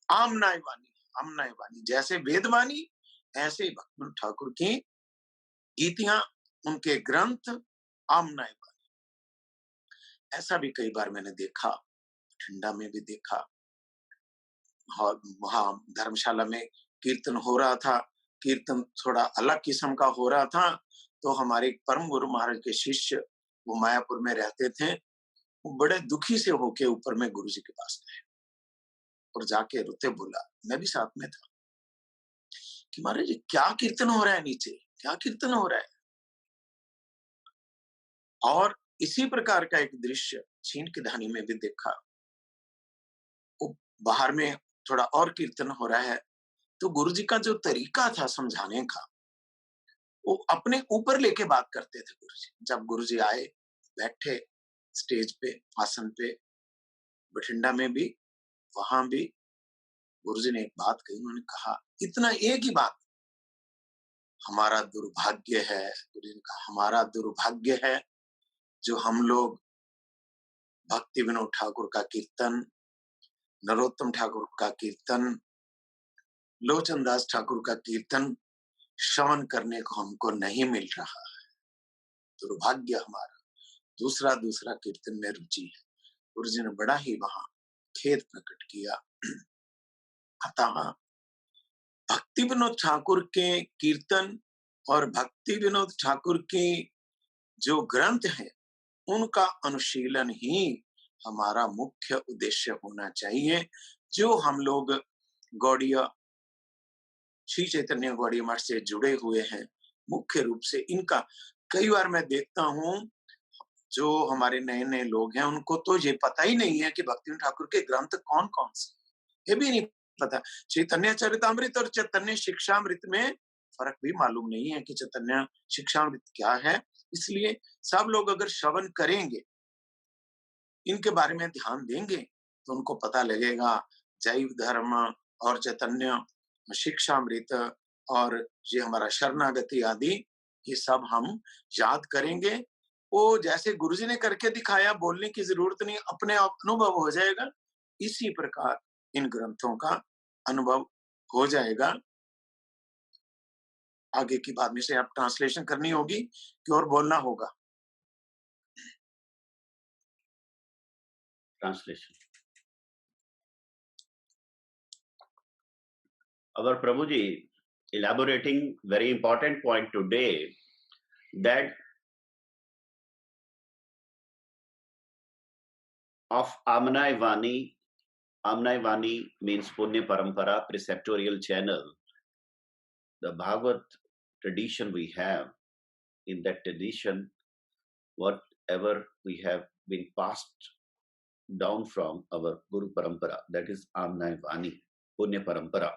आमनाय वाणी, आमनाय वाणी, जैसे वेद वाणी ऐसे ही भक्ति विनोद ठाकुर की गीतियां, उनके ग्रंथ आमनाय वाणी। ऐसा भी कई बार मैंने देखा, ठंडा में भी देखा, और वहां धर्मशाला में कीर्तन हो रहा था, कीर्तन थोड़ा अलग किस्म का हो रहा था, तो हमारे परम गुरु महाराज के शिष्य, वो मायापुर में रहते थे, वो बड़े दुखी से होके ऊपर में गुरु जी के पास गए और जाके रोते बोला, मैं भी साथ में था, कि महाराज जी क्या कीर्तन हो रहा है नीचे, क्या कीर्तन हो रहा है। और इसी प्रकार का एक दृश्य चीन की धानी में भी देखा, वो बाहर में थोड़ा और कीर्तन हो रहा है, तो गुरु जी का जो तरीका था समझाने का, वो अपने ऊपर लेके बात करते थे गुरु जी। जब गुरु जी आए, बैठे स्टेज पे, आसन पे, बठिंडा में भी, वहां भी गुरु जी ने एक बात कही, उन्होंने कहा इतना एक ही बात, हमारा दुर्भाग्य है, गुरु जी ने कहा हमारा दुर्भाग्य है जो हम लोग भक्ति विनोद ठाकुर का कीर्तन, नरोत्तम ठाकुर का कीर्तन, लोचन दास ठाकुर का कीर्तन श्रवण करने को हमको नहीं मिल रहा है, दुर्भाग्य हमारा, दूसरा दूसरा कीर्तन में रुचि है। गुरु जी ने बड़ा ही वहां खेद प्रकट किया। अतः भक्ति विनोद ठाकुर के कीर्तन और भक्ति विनोद ठाकुर की जो ग्रंथ है, उनका अनुशीलन ही हमारा मुख्य उद्देश्य होना चाहिए। जो हम लोग गौड़िया, श्री चैतन्य गौड़िया मठ से जुड़े हुए हैं, मुख्य रूप से इनका, कई बार मैं देखता हूं जो हमारे नए नए लोग हैं, उनको तो ये पता ही नहीं है कि भक्ति विनोद ठाकुर के ग्रंथ कौन कौन से, ये भी नहीं पता। चैतन्य चरितामृत और चैतन्य शिक्षामृत में फर्क भी मालूम नहीं है कि चैतन्य शिक्षामृत क्या है। इसलिए सब लोग अगर श्रवण करेंगे, इनके बारे में ध्यान देंगे, तो उनको पता लगेगा जैव धर्म और चैतन्य शिक्षामृत और ये हमारा शरणागति आदि, ये सब हम याद करेंगे। वो जैसे गुरुजी ने करके दिखाया, बोलने की जरूरत नहीं, अपने आप अनुभव हो जाएगा। इसी प्रकार इन ग्रंथों का अनुभव हो जाएगा। आगे की बात में से आप ट्रांसलेशन करनी होगी कि और बोलना होगा। Translation. Our Prabhuji elaborating very important point today, that of Amnai Vani means Punya Parampara, preceptorial channel. The Bhagavad tradition we have, in that tradition, whatever we have been passed down from our Guru Parampara, that is Amnai Vani, Punya Parampara.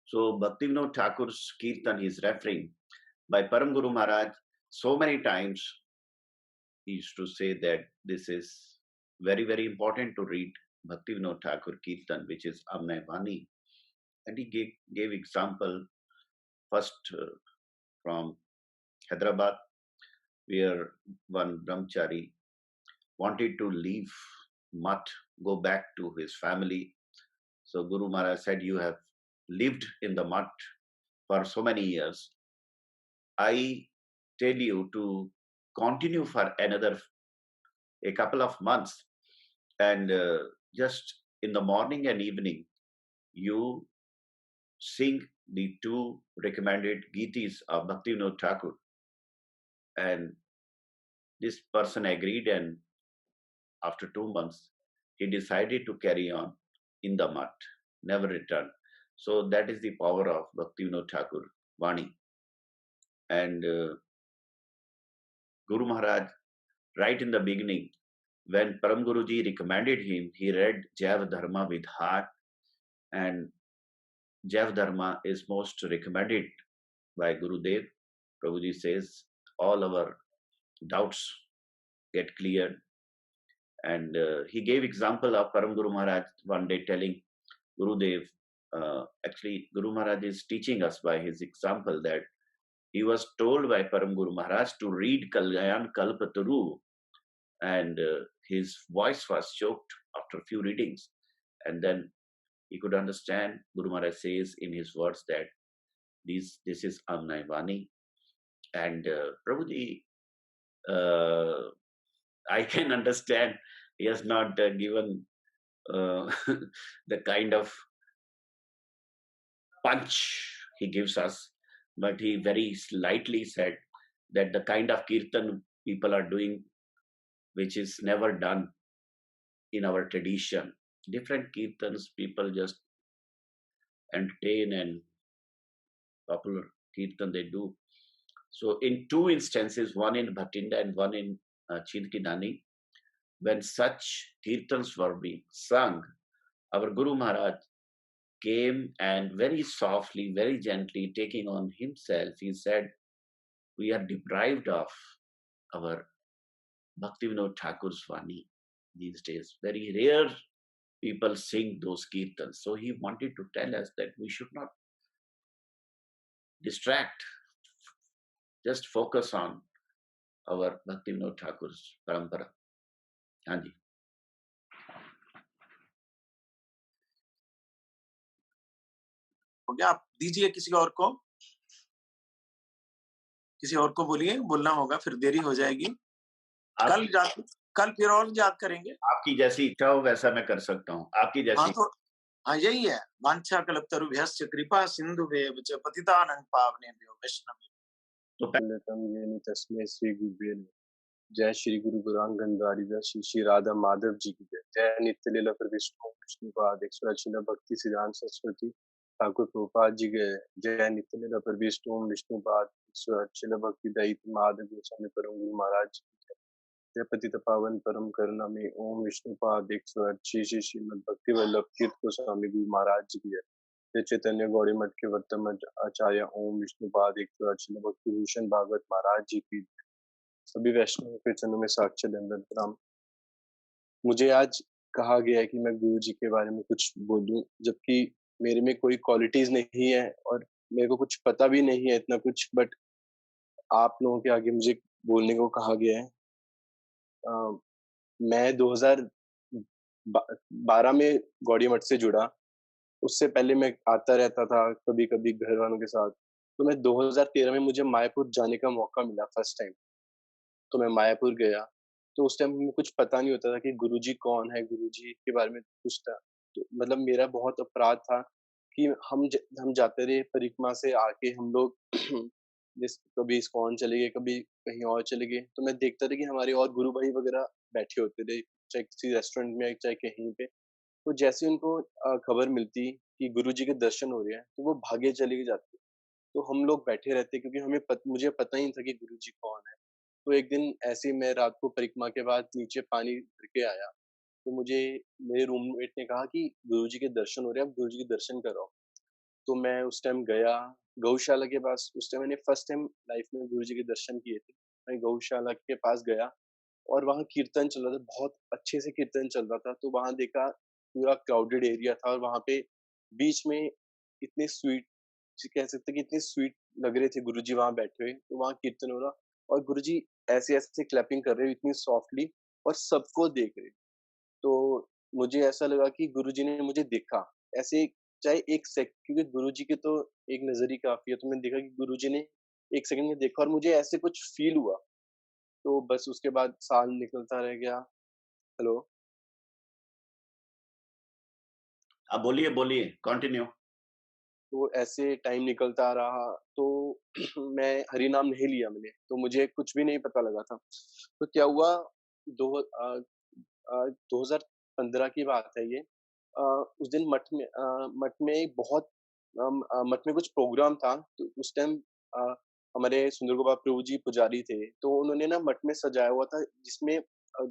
So Bhaktivinoda Thakur's Kirtan is referring by Param Guru Maharaj. So many times he used to say that this is very, very important to read Bhaktivinoda Thakur Kirtan, which is Amnai Vani. And he gave example first from Hyderabad, where one brahmachari wanted to leave Math, go back to his family. So Guru Maharaj said, you have lived in the Math for so many years. I tell you to continue for a couple of months, and just in the morning and evening, you sing the two recommended Gitis of Bhaktivinoda Thakur. And this person agreed, and after 2 months, he decided to carry on in the Math, never return. So that is the power of Bhaktivinoda Thakur Vani. And Guru Maharaj, right in the beginning, when Param Guruji recommended him, he read Jaiva Dharma with heart, and Jaiva Dharma is most recommended by Gurudev. Prabhuji says all our doubts get cleared. And he gave example of Param Guru Maharaj one day telling, Gurudev, actually, Guru Maharaj is teaching us by his example that he was told by Param Guru Maharaj to read Kalyan Kalpataru, and his voice was choked after a few readings. And then he could understand. Guru Maharaj says in his words that this is Amnai Vani. And Prabhuji, uh, I can understand he has not given uh, the kind of punch he gives us, but he very slightly said that the kind of kirtan people are doing, which is never done in our tradition. Different kirtans, people just entertain and popular kirtan they do. So, in two instances, one in Bhatinda and one in Chidkinani, when such kirtans were being sung, our Guru Maharaj came and very softly, very gently, taking on himself, he said, "We are deprived of our Bhaktivinoda Thakur's Vani these days. Very rare people sing those kirtans." So he wanted to tell us that we should not distract, just focus on our Bhaktivinoda Thakur's parampara. Anji. हो गया? आप दीजिए किसी और को, किसी और को बोलिए, बोलना होगा, फिर देरी हो जाएगी। कल फिर और याद करेंगे। आपकी जैसी इच्छा हो वैसा मैं कर सकता हूँ, आपकी हाँ जैसी। तो हाँ यही है, वाञ्छाकल्पतरुभ्यश्च कृपा सिन्धुभ्येव च पतितानां पावनेभ्यो वैष्णवेभ्यो। तो लतम ये नी तस्मै श्री गुरुवे नमः। जय श्री गुरु गौरांगनधारी जय श्री श्री राधा माधव जी की जय। जय नित्य लीला पर विष्णु विष्णुपाद एक स्वरचिला भक्ति सिद्धांत सरस्वती ठाकुर प्रभुपाद जी के। जय नित्य लीला पर विष्णु विष्णुपाद स्वरचिला भक्ति दैत माधव गोस्वामी परम गुरु महाराज जी की जय। जय पतित पावन परम करुणा में ओम विष्णुपाद एक श्री श्री श्रीमद भक्ति वल्लभ तीर्थ गोस्वामी गुरु महाराज जी की जय। जय चैतन्य गौड़ी मठ के वर्तमान आचार्य ओम विष्णुपाद एक भक्ति भूषण भागवत महाराज जी की जय। सभी वैष्णव के चरणों में साक्ष्य दंडवत प्रणाम। मुझे आज कहा गया है कि मैं गुरु जी के बारे में कुछ बोलूं, जबकि मेरे में कोई क्वालिटीज नहीं है और मेरे को कुछ पता भी नहीं है इतना कुछ, बट आप लोगों के आगे मुझे बोलने को कहा गया है। मैं 2012 में गौड़ी मठ से जुड़ा। उससे पहले मैं आता रहता था कभी-कभी घर वालों के साथ। तो मैं 2013 में मुझे मायापुर जाने का मौका मिला फर्स्ट टाइम। तो मैं मायापुर गया। तो उस टाइम मुझे कुछ पता नहीं होता था कि गुरुजी कौन है, गुरुजी के बारे में कुछ था। तो मतलब मेरा बहुत अपराध था कि हम जाते रहे परिक्रमा से आके हम लोग कभी इस्कॉन चले गए, कभी कहीं और चले गए। तो मैं देखता था कि हमारे और गुरु भाई वगैरह बैठे होते थे, चाहे किसी रेस्टोरेंट में, चाहे कहीं पे। तो जैसे ही उनको खबर मिलती कि गुरुजी के दर्शन हो रहे हैं, तो वो भागे चले जाते। तो हम लोग बैठे रहते क्योंकि मुझे पता ही नहीं था कि गुरुजी कौन है। तो एक दिन ऐसे ही मैं रात को परिक्रमा के बाद नीचे पानी भर के आया, तो मुझे मेरे रूममेट ने कहा कि गुरुजी के दर्शन हो रहे हैं, आप गुरुजी के दर्शन कराओ। तो मैं उस टाइम गया गौशाला के पास। उस टाइम मैंने फर्स्ट टाइम लाइफ में गुरुजी के दर्शन किए थे। मैं गौशाला के पास गया और वहाँ कीर्तन चल रहा था, बहुत अच्छे से कीर्तन चल रहा था। तो वहाँ देखा पूरा क्राउडेड एरिया था और वहाँ पे बीच में इतने स्वीट, कह सकते हैं कि इतने स्वीट लग रहे थे गुरुजी वहाँ बैठे हुए। तो वहाँ कीर्तन हो रहा और गुरुजी ऐसे-ऐसे क्लैपिंग कर रहे हैं इतनी सॉफ्टली और सबको देख रहे। तो मुझे ऐसा लगा कि गुरुजी ने मुझे देखा। ऐसे चाहे 1 क्योंकि गुरुजी की तो एक नज़र ही काफ़ी है। तो मैंने देखा कि गुरुजी ने 1 सेकंड में देखा और मुझे ऐसे कुछ फ़ील हुआ। तो बस उसके बाद साल निकलता रह गया। हेलो? आप बोलिए, बोलिए, कंटिन्यू। तो ऐसे टाइम निकलता रहा, तो मैं हरि नाम नहीं लिया मैंने, तो मुझे कुछ भी नहीं पता लगा था। तो क्या हुआ, 2015 की बात है ये। उस दिन मठ में एक बहुत मठ में कुछ प्रोग्राम था। तो उस टाइम हमारे सुंदर गोपाल प्रभु जी पुजारी थे। तो उन्होंने ना मठ में सजाया हुआ था, जिसमें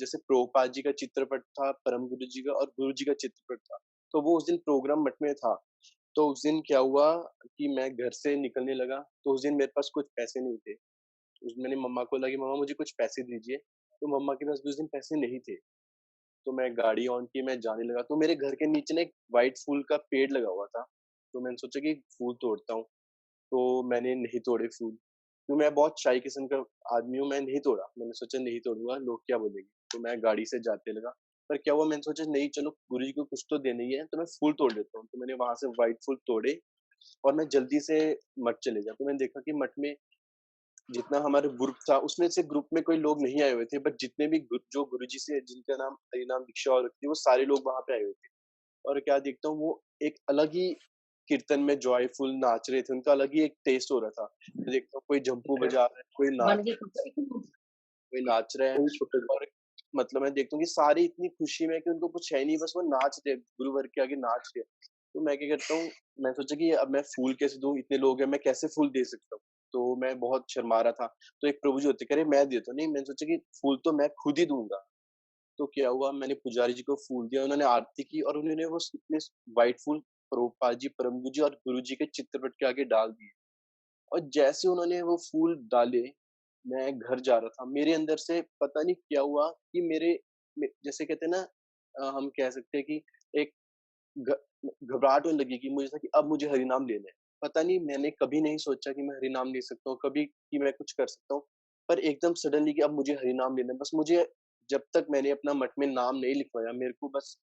जैसे प्रभुपाद जी का चित्रपट था, परम गुरु जी का और गुरु जी का चित्रपट था। तो वो उस दिन प्रोग्राम मठ में था। तो उस दिन क्या हुआ कि मैं घर से निकलने लगा, तो उस दिन मेरे पास कुछ पैसे नहीं थे। मैंने मम्मा को बोला कि मम्मा मुझे कुछ पैसे दीजिए, तो मम्मा के पास भी उस दिन पैसे नहीं थे। तो मैं गाड़ी ऑन की, मैं जाने लगा, तो मेरे घर के नीचे ना एक व्हाइट फूल का पेड़ लगा हुआ था। तो मैंने सोचा कि फूल तोड़ता हूँ, तो मैंने नहीं तोड़े फूल। तो मैं बहुत शाय किस्म का आदमी हूँ, मैं नहीं तोड़ा। मैंने सोचा नहीं तोड़ूँगा, लोग क्या बोलेंगे? तो मैं गाड़ी से जाते लगा। पर क्या हुआ, मैंने सोचा नहीं चलो गुरुजी को कुछ तो देना ही है, तो मैं फूल तोड़ लेता हूँ। तो मैंने वहाँ से व्हाइट फूल तोड़े और मैं जल्दी से मठ चले गया। तो मैंने देखा कि मठ में जितना हमारा ग्रुप था, उसमें से ग्रुप में कोई लोग नहीं आए हुए थे, बट जितने भी जो गुरुजी से जिनका नाम हरिनाम दीक्षा और थी, वो सारे लोग वहाँ पे आए हुए थे। और क्या देखता हूँ, वो एक अलग ही कीर्तन में जॉयफुल नाच रहे थे, उनका अलग ही एक टेस्ट हो रहा था। मैं देखता हूँ कोई झंपू बजा रहा है, कोई नाच रहा है, और मतलब मैं देखता हूँ कि सारे इतनी खुशी में कि उनको कुछ है नहीं, बस वो नाच रहे हैं, गुरु वर के आगे नाच रहे हैं। तो मैं क्या करता हूँ, मैं सोचा कि अब मैं फूल कैसे दूँ, इतने लोग हैं, मैं कैसे फूल दे सकता हूँ? तो मैं बहुत शर्मा रहा था। तो एक प्रभु जी होते, कह रहे मैं देता हूँ। नहीं, मैंने सोचा कि फूल तो मैं खुद ही दूँगा। तो क्या हुआ, मैंने पुजारी जी को फूल दिया, उन्होंने आरती की और उन्होंने वो इतने व्हाइट फूल प्रभुपाद जी, परम जी और गुरु जी के चित्रपट के आगे डाल दिए। और जैसे उन्होंने वो फूल डाले, मैं घर जा रहा था, मेरे अंदर से पता नहीं क्या हुआ कि जैसे कहते हैं ना, हम कह सकते हैं कि एक घ घबराहट होने लगी कि मुझे था कि अब मुझे हरि नाम लेना है। पता नहीं, मैंने कभी नहीं सोचा कि मैं हरि नाम ले सकता हूँ, कभी कि मैं कुछ कर सकता हूँ। पर एकदम सडनली कि अब मुझे हरि नाम लेना है। बस मुझे, जब तक मैंने अपना मठ में नाम नहीं लिखवाया, मेरे को बस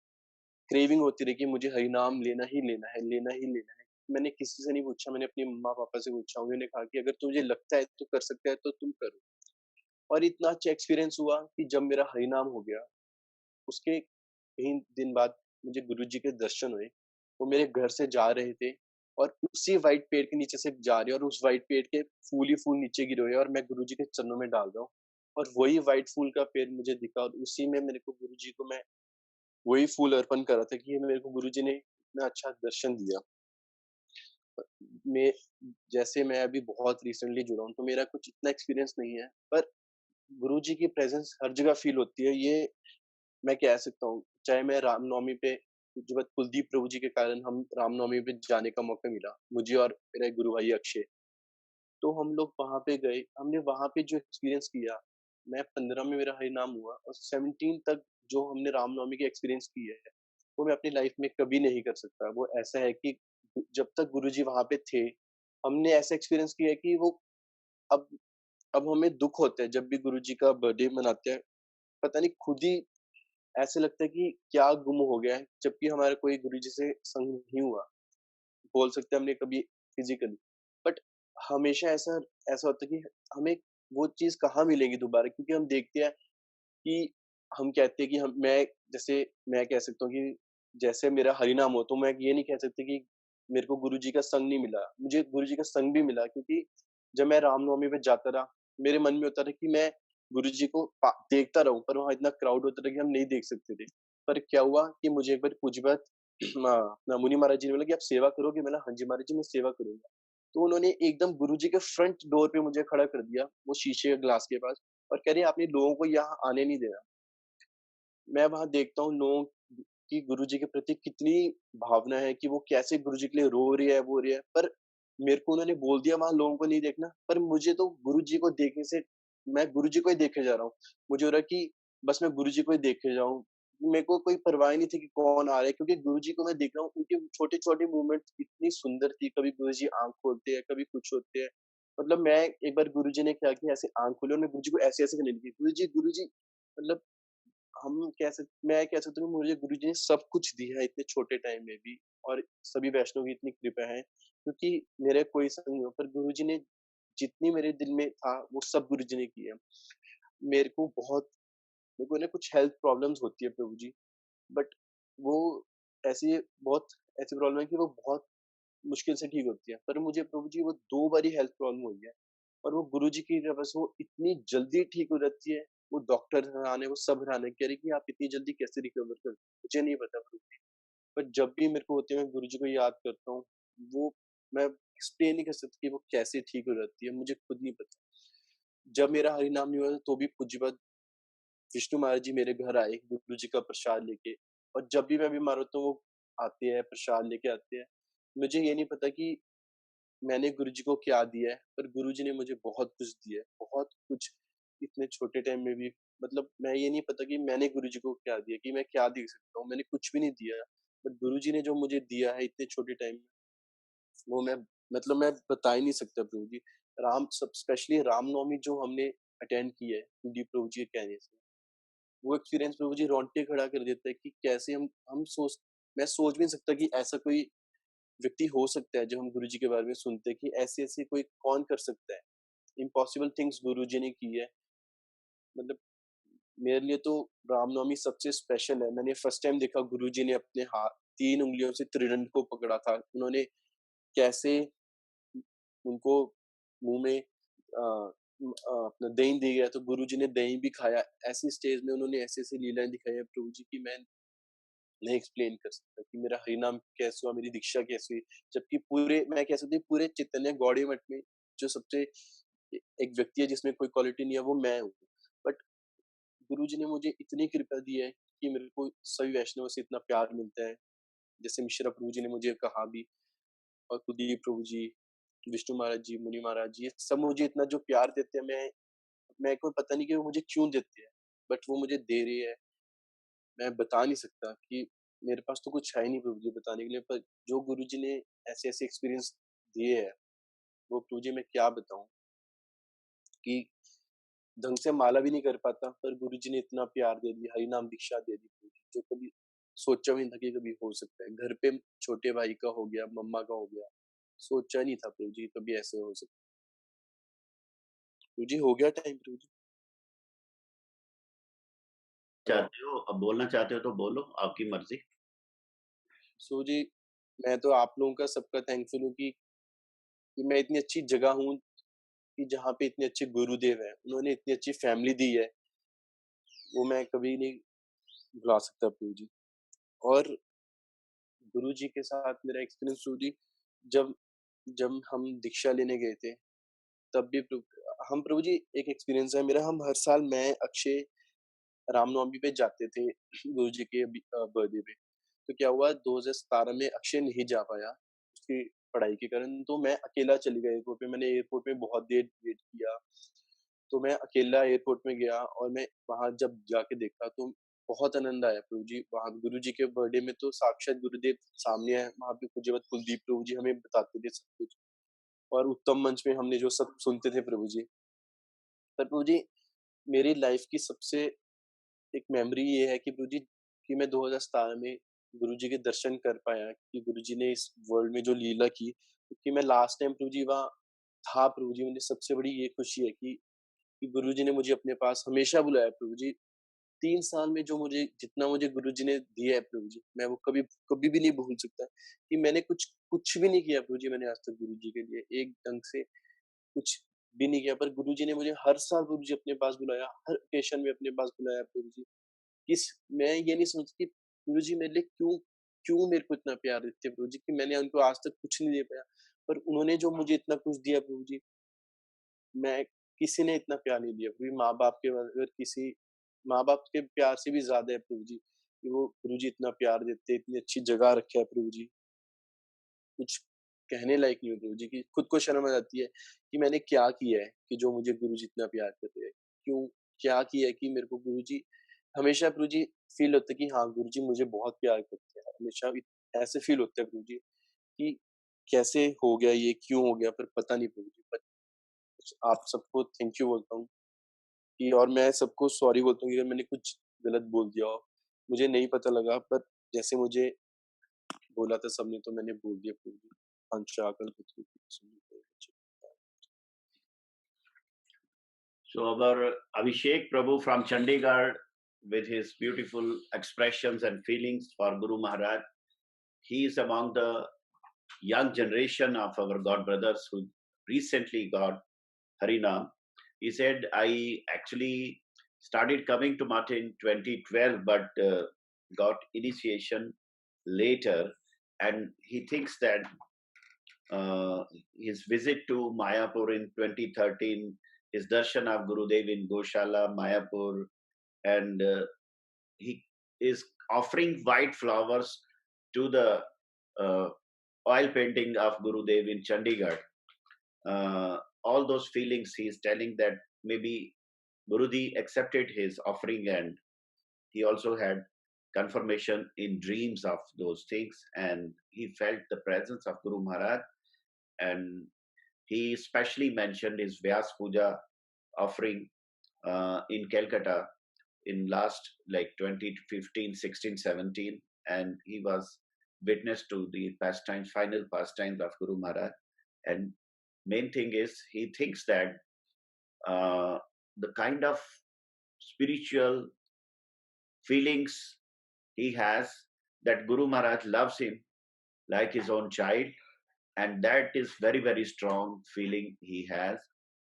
क्रेविंग होती रही कि मुझे हरि नाम लेना ही लेना है, लेना ही लेना है। मैंने किसी से नहीं पूछा, मैंने अपने मम्मा-पापा से पूछा। उन्होंने कहा कि अगर तुझे लगता है तू कर सकता है तो तुम करो। और इतना अच्छा एक्सपीरियंस हुआ कि जब मेरा हरि नाम हो गया, उसके कई दिन बाद मुझे गुरुजी के दर्शन हुए। वो मेरे घर से जा रहे थे और उसी व्हाइट पेड़ के नीचे से जा रहे हैं और उस व्हाइट पेड़ के फूल ही फूल नीचे गिरे हुए हैं और मैं गुरुजी के चरणों में डाल रहा हूँ। और वही व्हाइट फूल का पेड़ मुझे दिखा और उसी में मेरे को गुरुजी को मैं वही फूल अर्पण कर रहा था कि ये मेरे को गुरुजी ने इतना अच्छा दर्शन दिया। मैं जैसे मैं अभी बहुत रिसेंटली जुड़ा हूँ, तो मेरा कुछ इतना एक्सपीरियंस नहीं है, पर गुरुजी की प्रेज़ेंस हर जगह फ़ील होती है, ये मैं कह सकता हूँ। चाहे मैं रामनवमी पे, जो बात कुलदीप प्रभु जी के कारण हम रामनवमी पे जाने का मौका मिला, मुझे और मेरा एक गुरु भाई अक्षय। तो हम लोग वहाँ पे गए, हमने वहाँ पे जो एक्सपीरियंस किया, मैं 15 में मेरा हरिनाम हुआ और 17 तक जो हमने रामनवमी की एक्सपीरियंस की है, वो मैं अपनी लाइफ़ में कभी नहीं कर सकता। वो ऐसा है कि जब तक गुरुजी वहाँ पे थे, हमने ऐसा एक्सपीरियंस किया है कि वो अब अब हमें दुःख होता है जब भी गुरुजी का बर्थडे मनाते हैं, पता नहीं खुद ही ऐसे लगता है कि क्या गुम हो गया है, जबकि हमारा कोई गुरुजी से संग नहीं हुआ। बोल सकते हैं हमने कभी फिज़िकली, बट हमेशा ऐसा ऐसा होता है कि हमें वो चीज़ कहाँ मिलेगी दोबारा, क्योंकि हम देखते हैं कि हम कहते हैं कि हम मैं जैसे मैं कह सकता हूँ कि जैसे मेरा हरिनाम हो, तो मैं ये नहीं कह सकता कि मेरे को गुरुजी का संग नहीं मिला। मुझे गुरुजी का संग भी मिला, क्योंकि जब मैं रामनवमी पे जाता रहा, मेरे मन में होता था कि मैं गुरुजी को देखता रहूँ, पर वहाँ इतना क्राउड होता था कि हम नहीं देख सकते थे। पर क्या हुआ कि मुझे एक बार पूज्य बात अपना मुनि महाराज जी ने बोला कि आप सेवा करोगे? मैंने हाँ जी महाराज जी, मैं सेवा करूँगा। तो उन्होंने एकदम गुरुजी के फ्रंट डोर पे मुझे खड़ा कर दिया, वो शीशे के ग्लास के पास, और कह रहे आपने लोगों को यहाँ आने नहीं देना। मैं वहाँ देखता हूँ लोगों की गुरुजी के प्रति कितनी भावना है कि वो कैसे गुरुजी के लिए रो रही है, वो रही है। पर मेरे को उन्होंने बोल दिया वहाँ लोगों को नहीं देखना, पर मुझे तो गुरुजी को देखने से मैं गुरुजी को ही देखे जा रहा हूँ। मुझे हो रहा है कि बस मैं गुरुजी को ही देखे जाऊँ। मेरे को कोई परवाह ही नहीं थी कि कौन आ रहा है, क्योंकि गुरुजी को मैं देख रहा हूँ, उनके छोटे-छोटे मूवमेंट्स इतनी सुंदर थी। कभी गुरुजी आँख खोलते हैं, कभी कुछ होते हैं। मतलब मैं एक बार गुरुजी ने क्या किया, ऐसे आँख खोली और मैं गुरुजी को ऐसे-ऐसे करने लगी। गुरुजी, गुरुजी, मतलब मैं कह सकता हूँ कि मुझे गुरुजी ने सब कुछ दिया है इतने छोटे टाइम में भी, और सभी वैष्णव की इतनी कृपा है, क्योंकि मेरे कोई संग नहीं हो, पर गुरुजी ने जितनी मेरे दिल में था, वो सब गुरुजी ने किया। मेरे को बहुत मेरे को ना कुछ हेल्थ प्रॉब्लम्स होती है प्रभु जी, बट वो ऐसी बहुत ऐसी प्रॉब्लम है कि वो बहुत मुश्किल से ठीक होती है। पर मुझे प्रभु जी वो 2 बारी हेल्थ प्रॉब्लम हुई है, और वो गुरुजी की कृपा से वो इतनी जल्दी ठीक हो जाती है। वो डॉक्टर हैरान है, वो सब हैरान है, कह रहे कि आप इतनी जल्दी कैसे रिकवर कर, मुझे नहीं पता प्रभु जी। पर जब भी मेरे को होती है, मैं गुरुजी को याद करता हूँ, वो मैं एक्सप्लेन नहीं कर सकता कि वो कैसे ठीक हो जाती है, मुझे खुद नहीं पता। जब मेरा हरिनाम नहीं हुआ, तो भी पूज्यपाद विष्णु महाराज जी मेरे घर आए गुरु जी का प्रसाद लेके, और जब भी मैं बीमार होता हूँ, वो आते हैं, प्रसाद लेके आते हैं। मुझे ये नहीं पता कि मैंने गुरु जी को क्या दिया है, पर गुरु जी ने मुझे बहुत कुछ दिया है, बहुत कुछ, इतने छोटे टाइम में भी मतलब मैं ये नहीं पता कि मैंने गुरुजी को क्या दिया, कि मैं क्या दे सकता हूँ, मैंने कुछ भी नहीं दिया। बट गुरुजी ने जो मुझे दिया है इतने छोटे टाइम में, वो मैं मतलब मैं बता ही नहीं सकता प्रभु जी। राम सब स्पेशली रामनवमी जो हमने अटेंड की है कुलदीप प्रभु जी के कहने से, वो एक्सपीरियंस प्रभु जी रोंगटे खड़ा कर देता है कि कैसे हम सोच मैं सोच भी नहीं सकता कि ऐसा कोई व्यक्ति हो सकता है, जो हम गुरुजी के बारे में सुनते हैं कि ऐसी-ऐसी कोई कौन कर सकता है। इम्पॉसिबल थिंग्स गुरुजी ने की है। मतलब मेरे लिए तो रामनवमी सबसे स्पेशल है। मैंने फर्स्ट टाइम देखा गुरुजी ने अपने हाथ 3 उँगलियों से त्रिदंड को पकड़ा था। उन्होंने कैसे उनको मुँह में अपना दही दी गया तो गुरुजी ने दही भी खाया। ऐसी स्टेज में उन्होंने ऐसी-ऐसी लीलाएँ दिखाई है प्रभु जी की मैं नहीं एक्सप्लेन कर सकता कि मेरा हरिनाम कैसे हुआ, मेरी दीक्षा कैसे हुई। जबकि पूरे मैं कह सकती हूँ पूरे चैतन्य गौड़ीय मठ में जो सबसे एक व्यक्ति है जिसमें कोई क्वालिटी नहीं है वो मैं हूँ। बट गुरुजी ने मुझे इतनी कृपा दी है कि मेरे को सभी वैष्णवों से इतना प्यार मिलता है। जैसे मिश्रा प्रभु जी ने मुझे कहा भी, और कुलदीप प्रभु जी, विष्णु महाराज जी, मुनि महाराज जी, ये सब मुझे इतना जो प्यार देते हैं, मैं को पता नहीं कि वो मुझे क्यों देते हैं, बट वो मुझे दे रही है। मैं बता नहीं सकता कि मेरे पास तो कुछ है ही नहीं प्रभु जी बताने के लिए, पर जो गुरुजी ने ऐसे-ऐसे एक्सपीरियंस दिए हैं, वो प्रभु जी मैं क्या बताऊँ कि ढंग से माला भी नहीं कर पाता, पर गुरुजी ने इतना प्यार दे दिया, हरि नाम दीक्षा दे दी प्रभु जी, जो कभी सोचा भी नहीं था कि कभी हो सकता है। घर पे छोटे भाई का हो गया, मम्मा का हो गया, सोचा नहीं था प्रभु जी कभी ऐसे हो सकता है। प्रभु जी हो गया टाइम प्रभु जी। चाहते हो अब बोलना चाहते हो तो बोलो, आपकी मर्जी। सो जी, मैं तो आप लोगों का सबका थैंकफुल हूँ कि मैं इतनी अच्छी जगह हूँ कि जहाँ पे इतने अच्छे गुरुदेव हैं, उन्होंने इतनी अच्छी फैमिली दी है, वो मैं कभी नहीं भुला सकता प्रभु जी। और गुरुजी के साथ मेरा एक्सपीरियंस प्रभु जी, जब जब हम दीक्षा लेने गए थे, तब भी हम प्रभु जी एक एक्सपीरियंस है मेरा, हम हर साल मैं, अक्षय रामनवमी पे जाते थे गुरुजी के बर्थडे पे। तो क्या हुआ 2017 में अक्षय नहीं जा पाया, उसकी पढ़ाई के कारण, तो मैं अकेला चली गया एयरपोर्ट पे। मैंने एयरपोर्ट में बहुत देर वेट किया, तो मैं अकेला एयरपोर्ट में गया और मैं वहाँ जब जाके देखा तो बहुत आनंद आया प्रभु जी। वहाँ गुरु जी के बर्थडे में तो साक्षात गुरुदेव सामने है, वहाँ पे पूज्यवत कुलदीप प्रभु जी हमें बताते थे सब कुछ, और उत्तम मंच में हमने जो सब सुनते थे प्रभु जी। पर प्रभु जी मेरी लाइफ की सबसे एक मेमोरी ये है कि प्रभु जी कि मैं 2017 में गुरु जी के दर्शन कर पाया, कि गुरु जी ने इस वर्ल्ड में जो लीला की, क्योंकि मैं लास्ट टाइम प्रभु जी वहाँ था प्रभु जी। मुझे सबसे बड़ी ये खुशी है कि गुरुजी ने मुझे अपने पास हमेशा बुलाया प्रभु जी। 3 साल में जो मुझे जितना मुझे गुरुजी ने दिया है प्रभु जी, मैं वो कभी कभी भी नहीं भूल सकता कि मैंने कुछ कुछ भी नहीं किया प्रभु जी, मैंने आज तक गुरुजी के लिए एक ढंग से कुछ भी नहीं किया, पर गुरुजी ने मुझे हर साल प्रभु जी अपने पास बुलाया, हर ओकेशन में अपने पास बुलाया प्रभु जी। किस मैं ये नहीं समझती कि प्रभु जी मेरे लिए क्यों क्यों मेरे को इतना प्यार देते हैं प्रभु जी, कि मैंने उनको आज तक कुछ नहीं दे पाया, पर उन्होंने जो मुझे इतना कुछ दिया प्रभु जी, मैं किसी ने इतना प्यार नहीं दिया प्रभु जी। माँ-बाप के अगर किसी माँ-बाप के प्यार से भी ज़्यादा है प्रभु जी, कि वो प्रभु जी इतना प्यार देते हैं, इतनी अच्छी जगह रखा है प्रभु जी। कुछ कहने लायक नहीं हो प्रभु जी, कि खुद को शर्म आ जाती है कि मैंने क्या किया है कि जो मुझे गुरु जी इतना प्यार करते हैं। क्यों क्या किया है कि मेरे को गुरु जी हमेशा प्रभु जी फ़ील होता है कि हाँ, गुरु जी मुझे बहुत प्यार करते हैं। हमेशा ऐसे फ़ील होता है प्रभु जी कि कैसे हो गया ये, क्यों हो गया, पर पता नहीं प्रभु जी। पर आप सबको थैंक यू बोलता हूँ कि, और मैं सबको सॉरी बोलता हूँ कि अगर मैंने कुछ गलत बोल दिया हो। मुझे नहीं पता लगा, पर जैसे मुझे बोला था सबने तो मैंने बोल दिया प्रभु जी। अंशाकल पृथ्वी की सुनी कोई बच्चे। So our Abhishek Prabhu from Chandigarh, with his beautiful expressions and feelings for Guru Maharaj, he is among the young generation of our God brothers who recently got Harinam. He said, I actually started coming to Mata in 2012, but got initiation later. And he thinks that his visit to Mayapur in 2013, his darshan of Gurudev in Goshala, Mayapur, and he is offering white flowers to the uh, oil painting of Gurudev in Chandigarh. All those feelings, he is telling that maybe Guruji accepted his offering, and he also had confirmation in dreams of those things, and he felt the presence of Guru Maharaj. And he specially mentioned his Vyas Puja offering in Calcutta in last like 2015, 16, 17, and he was witness to the pastimes, final pastimes of Guru Maharaj. And main thing is he thinks that the kind of spiritual feelings he has, that Guru Maharaj loves him like his own child, and that is very, very strong feeling he has.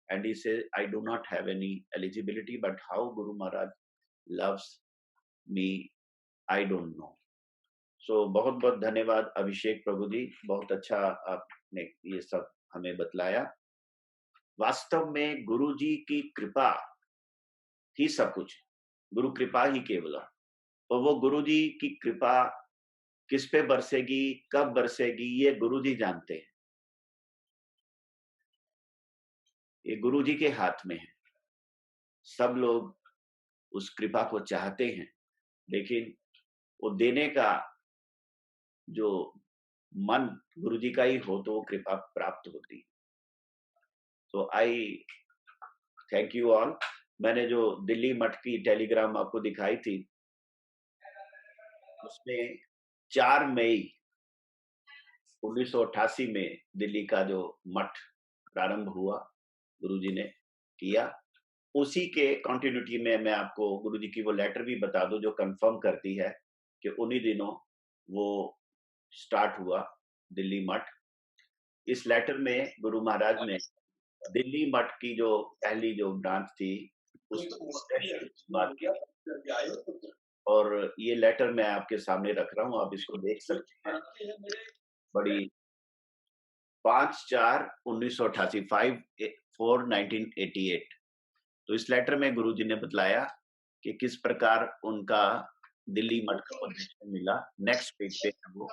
And he says, I do not have any eligibility, but how Guru Maharaj loves me, I don't know. So बहुत बहुत धन्यवाद अभिषेक प्रभु जी, बहुत अच्छा आपने ये सब हमें बतलाया। वास्तव में गुरु जी की कृपा ही सब कुछ, गुरु कृपा ही केवल है। और वो गुरु जी की कृपा किस पे बरसेगी, कब बरसेगी, ये गुरु जी जानते हैं। ये गुरु जी के हाथ में है। सब लोग उस कृपा को चाहते हैं, लेकिन वो देने का जो मन गुरु जी का ही हो तो वो कृपा प्राप्त होती है। तो आई थैंक यू ऑल। मैंने जो दिल्ली मठ की टेलीग्राम आपको दिखाई थी, उसमें 4 मई 1988 में दिल्ली का जो मठ प्रारंभ हुआ, गुरुजी ने किया, उसी के कंटिन्यूटी में मैं आपको गुरुजी की वो लेटर भी बता दूं जो कंफर्म करती है कि उन्हीं दिनों वो स्टार्ट हुआ दिल्ली मठ। इस लेटर में गुरु महाराज ने दिल्ली मठ की जो पहली जो ब्रांच थी उसकी बात की, और ये लेटर मैं आपके सामने रख रहा हूँ, आप इसको देख सकते हैं। बड़ी 5/4/1988 5/4/1988। तो इस लेटर में गुरुजी ने बतलाया कि किस प्रकार उनका दिल्ली मठ का पोजीशन मिला। नेक्स्ट पेज पे है वो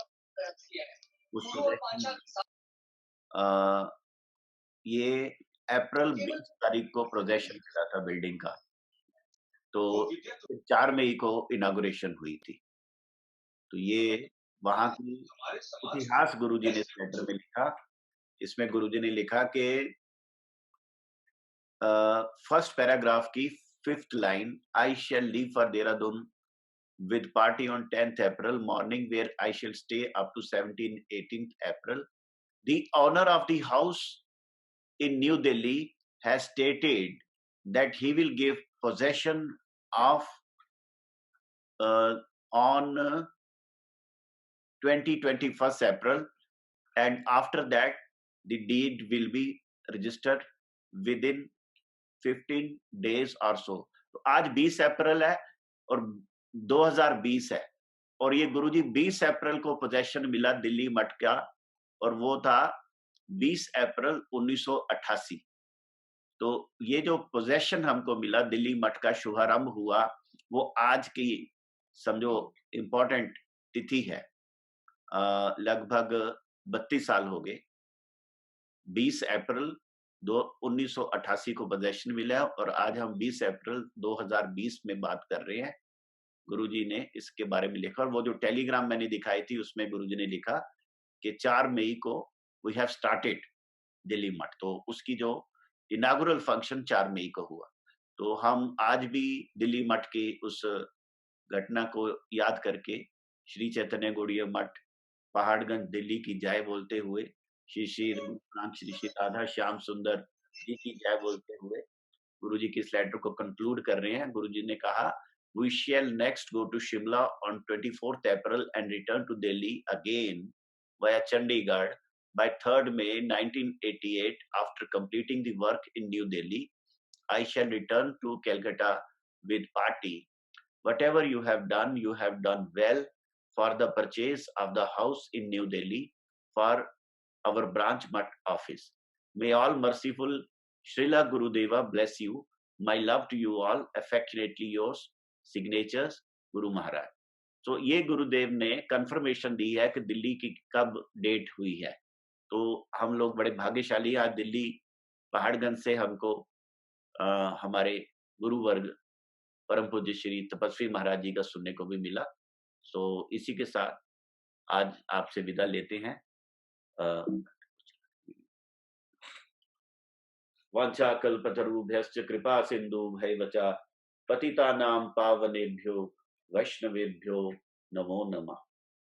उस ये अप्रैल 20 तारीख को पोजेशन मिला था बिल्डिंग का, तो 4 मई को इनॉग्रेशन हुई थी। तो ये वहां की इतिहास गुरुजी ने इस लेटर में लिखा। इसमें गुरुजी ने लिखा कि फर्स्ट पैराग्राफ की 5th line, I shall leave for Dehradun with party on 10th April morning, where I shall stay up to 17th-18th April. The owner of the house in New Delhi has stated that he will give possession of on 21st April, and after that the deed will be registered within 15 days or so. तो आज 20 अप्रैल है और 2020 है, और ये गुरुजी 20 अप्रैल को possession मिला दिल्ली मठ का, और वो था 20 अप्रैल 1988। तो ये जो पोजेशन हमको मिला, दिल्ली मठ का शुभारंभ हुआ, वो आज की समझो इम्पोर्टेंट तिथि है। लगभग 32 साल हो गए। 20 अप्रैल 1988 को पोजेशन मिला, और आज हम 20 अप्रैल 2020 में बात कर रहे हैं। गुरुजी ने इसके बारे में लिखा, और वो जो टेलीग्राम मैंने दिखाई थी उसमें गुरुजी ने लिखा कि 4 मई को वी हैव स्टार्टेड दिल्ली मठ। तो उसकी जो इनागुरल फंक्शन 4 मई को हुआ। तो हम आज भी दिल्ली मठ की उस घटना को याद करके श्री चैतन्य गौड़ीय मठ पहाड़गंज दिल्ली की जय बोलते हुए, श्री श्री श्री श्री राधा श्याम सुंदर जी की जय बोलते हुए गुरुजी की इस लेटर को कंक्लूड कर रहे हैं। गुरुजी ने कहा, we shall next go to Shimla on 24th April and return to Delhi again via Chandigarh by 3rd May 1988. After completing the work in New Delhi, I shall return to Calcutta with party. Whatever you have done well for the purchase of the house in New Delhi for our branch Mutt office. May all merciful Srila Gurudeva bless you. My love to you all. Affectionately yours, signatures Guru Maharaj. तो ये गुरुदेव ने confirmation दी है कि दिल्ली की कब date हुई है। तो हम लोग बड़े भाग्यशाली, आज दिल्ली पहाड़गंज से हमको हमारे गुरु वर्ग परम पूज्य श्री तपस्वी महाराज जी का सुनने को भी मिला। सो इसी के साथ आज आपसे विदा लेते हैं। वांछा कल्पतरुभ्यश्च कृपा सिंधु भैवचा पतितानां पावनेभ्यो वैष्णवेभ्यो नमो नमः।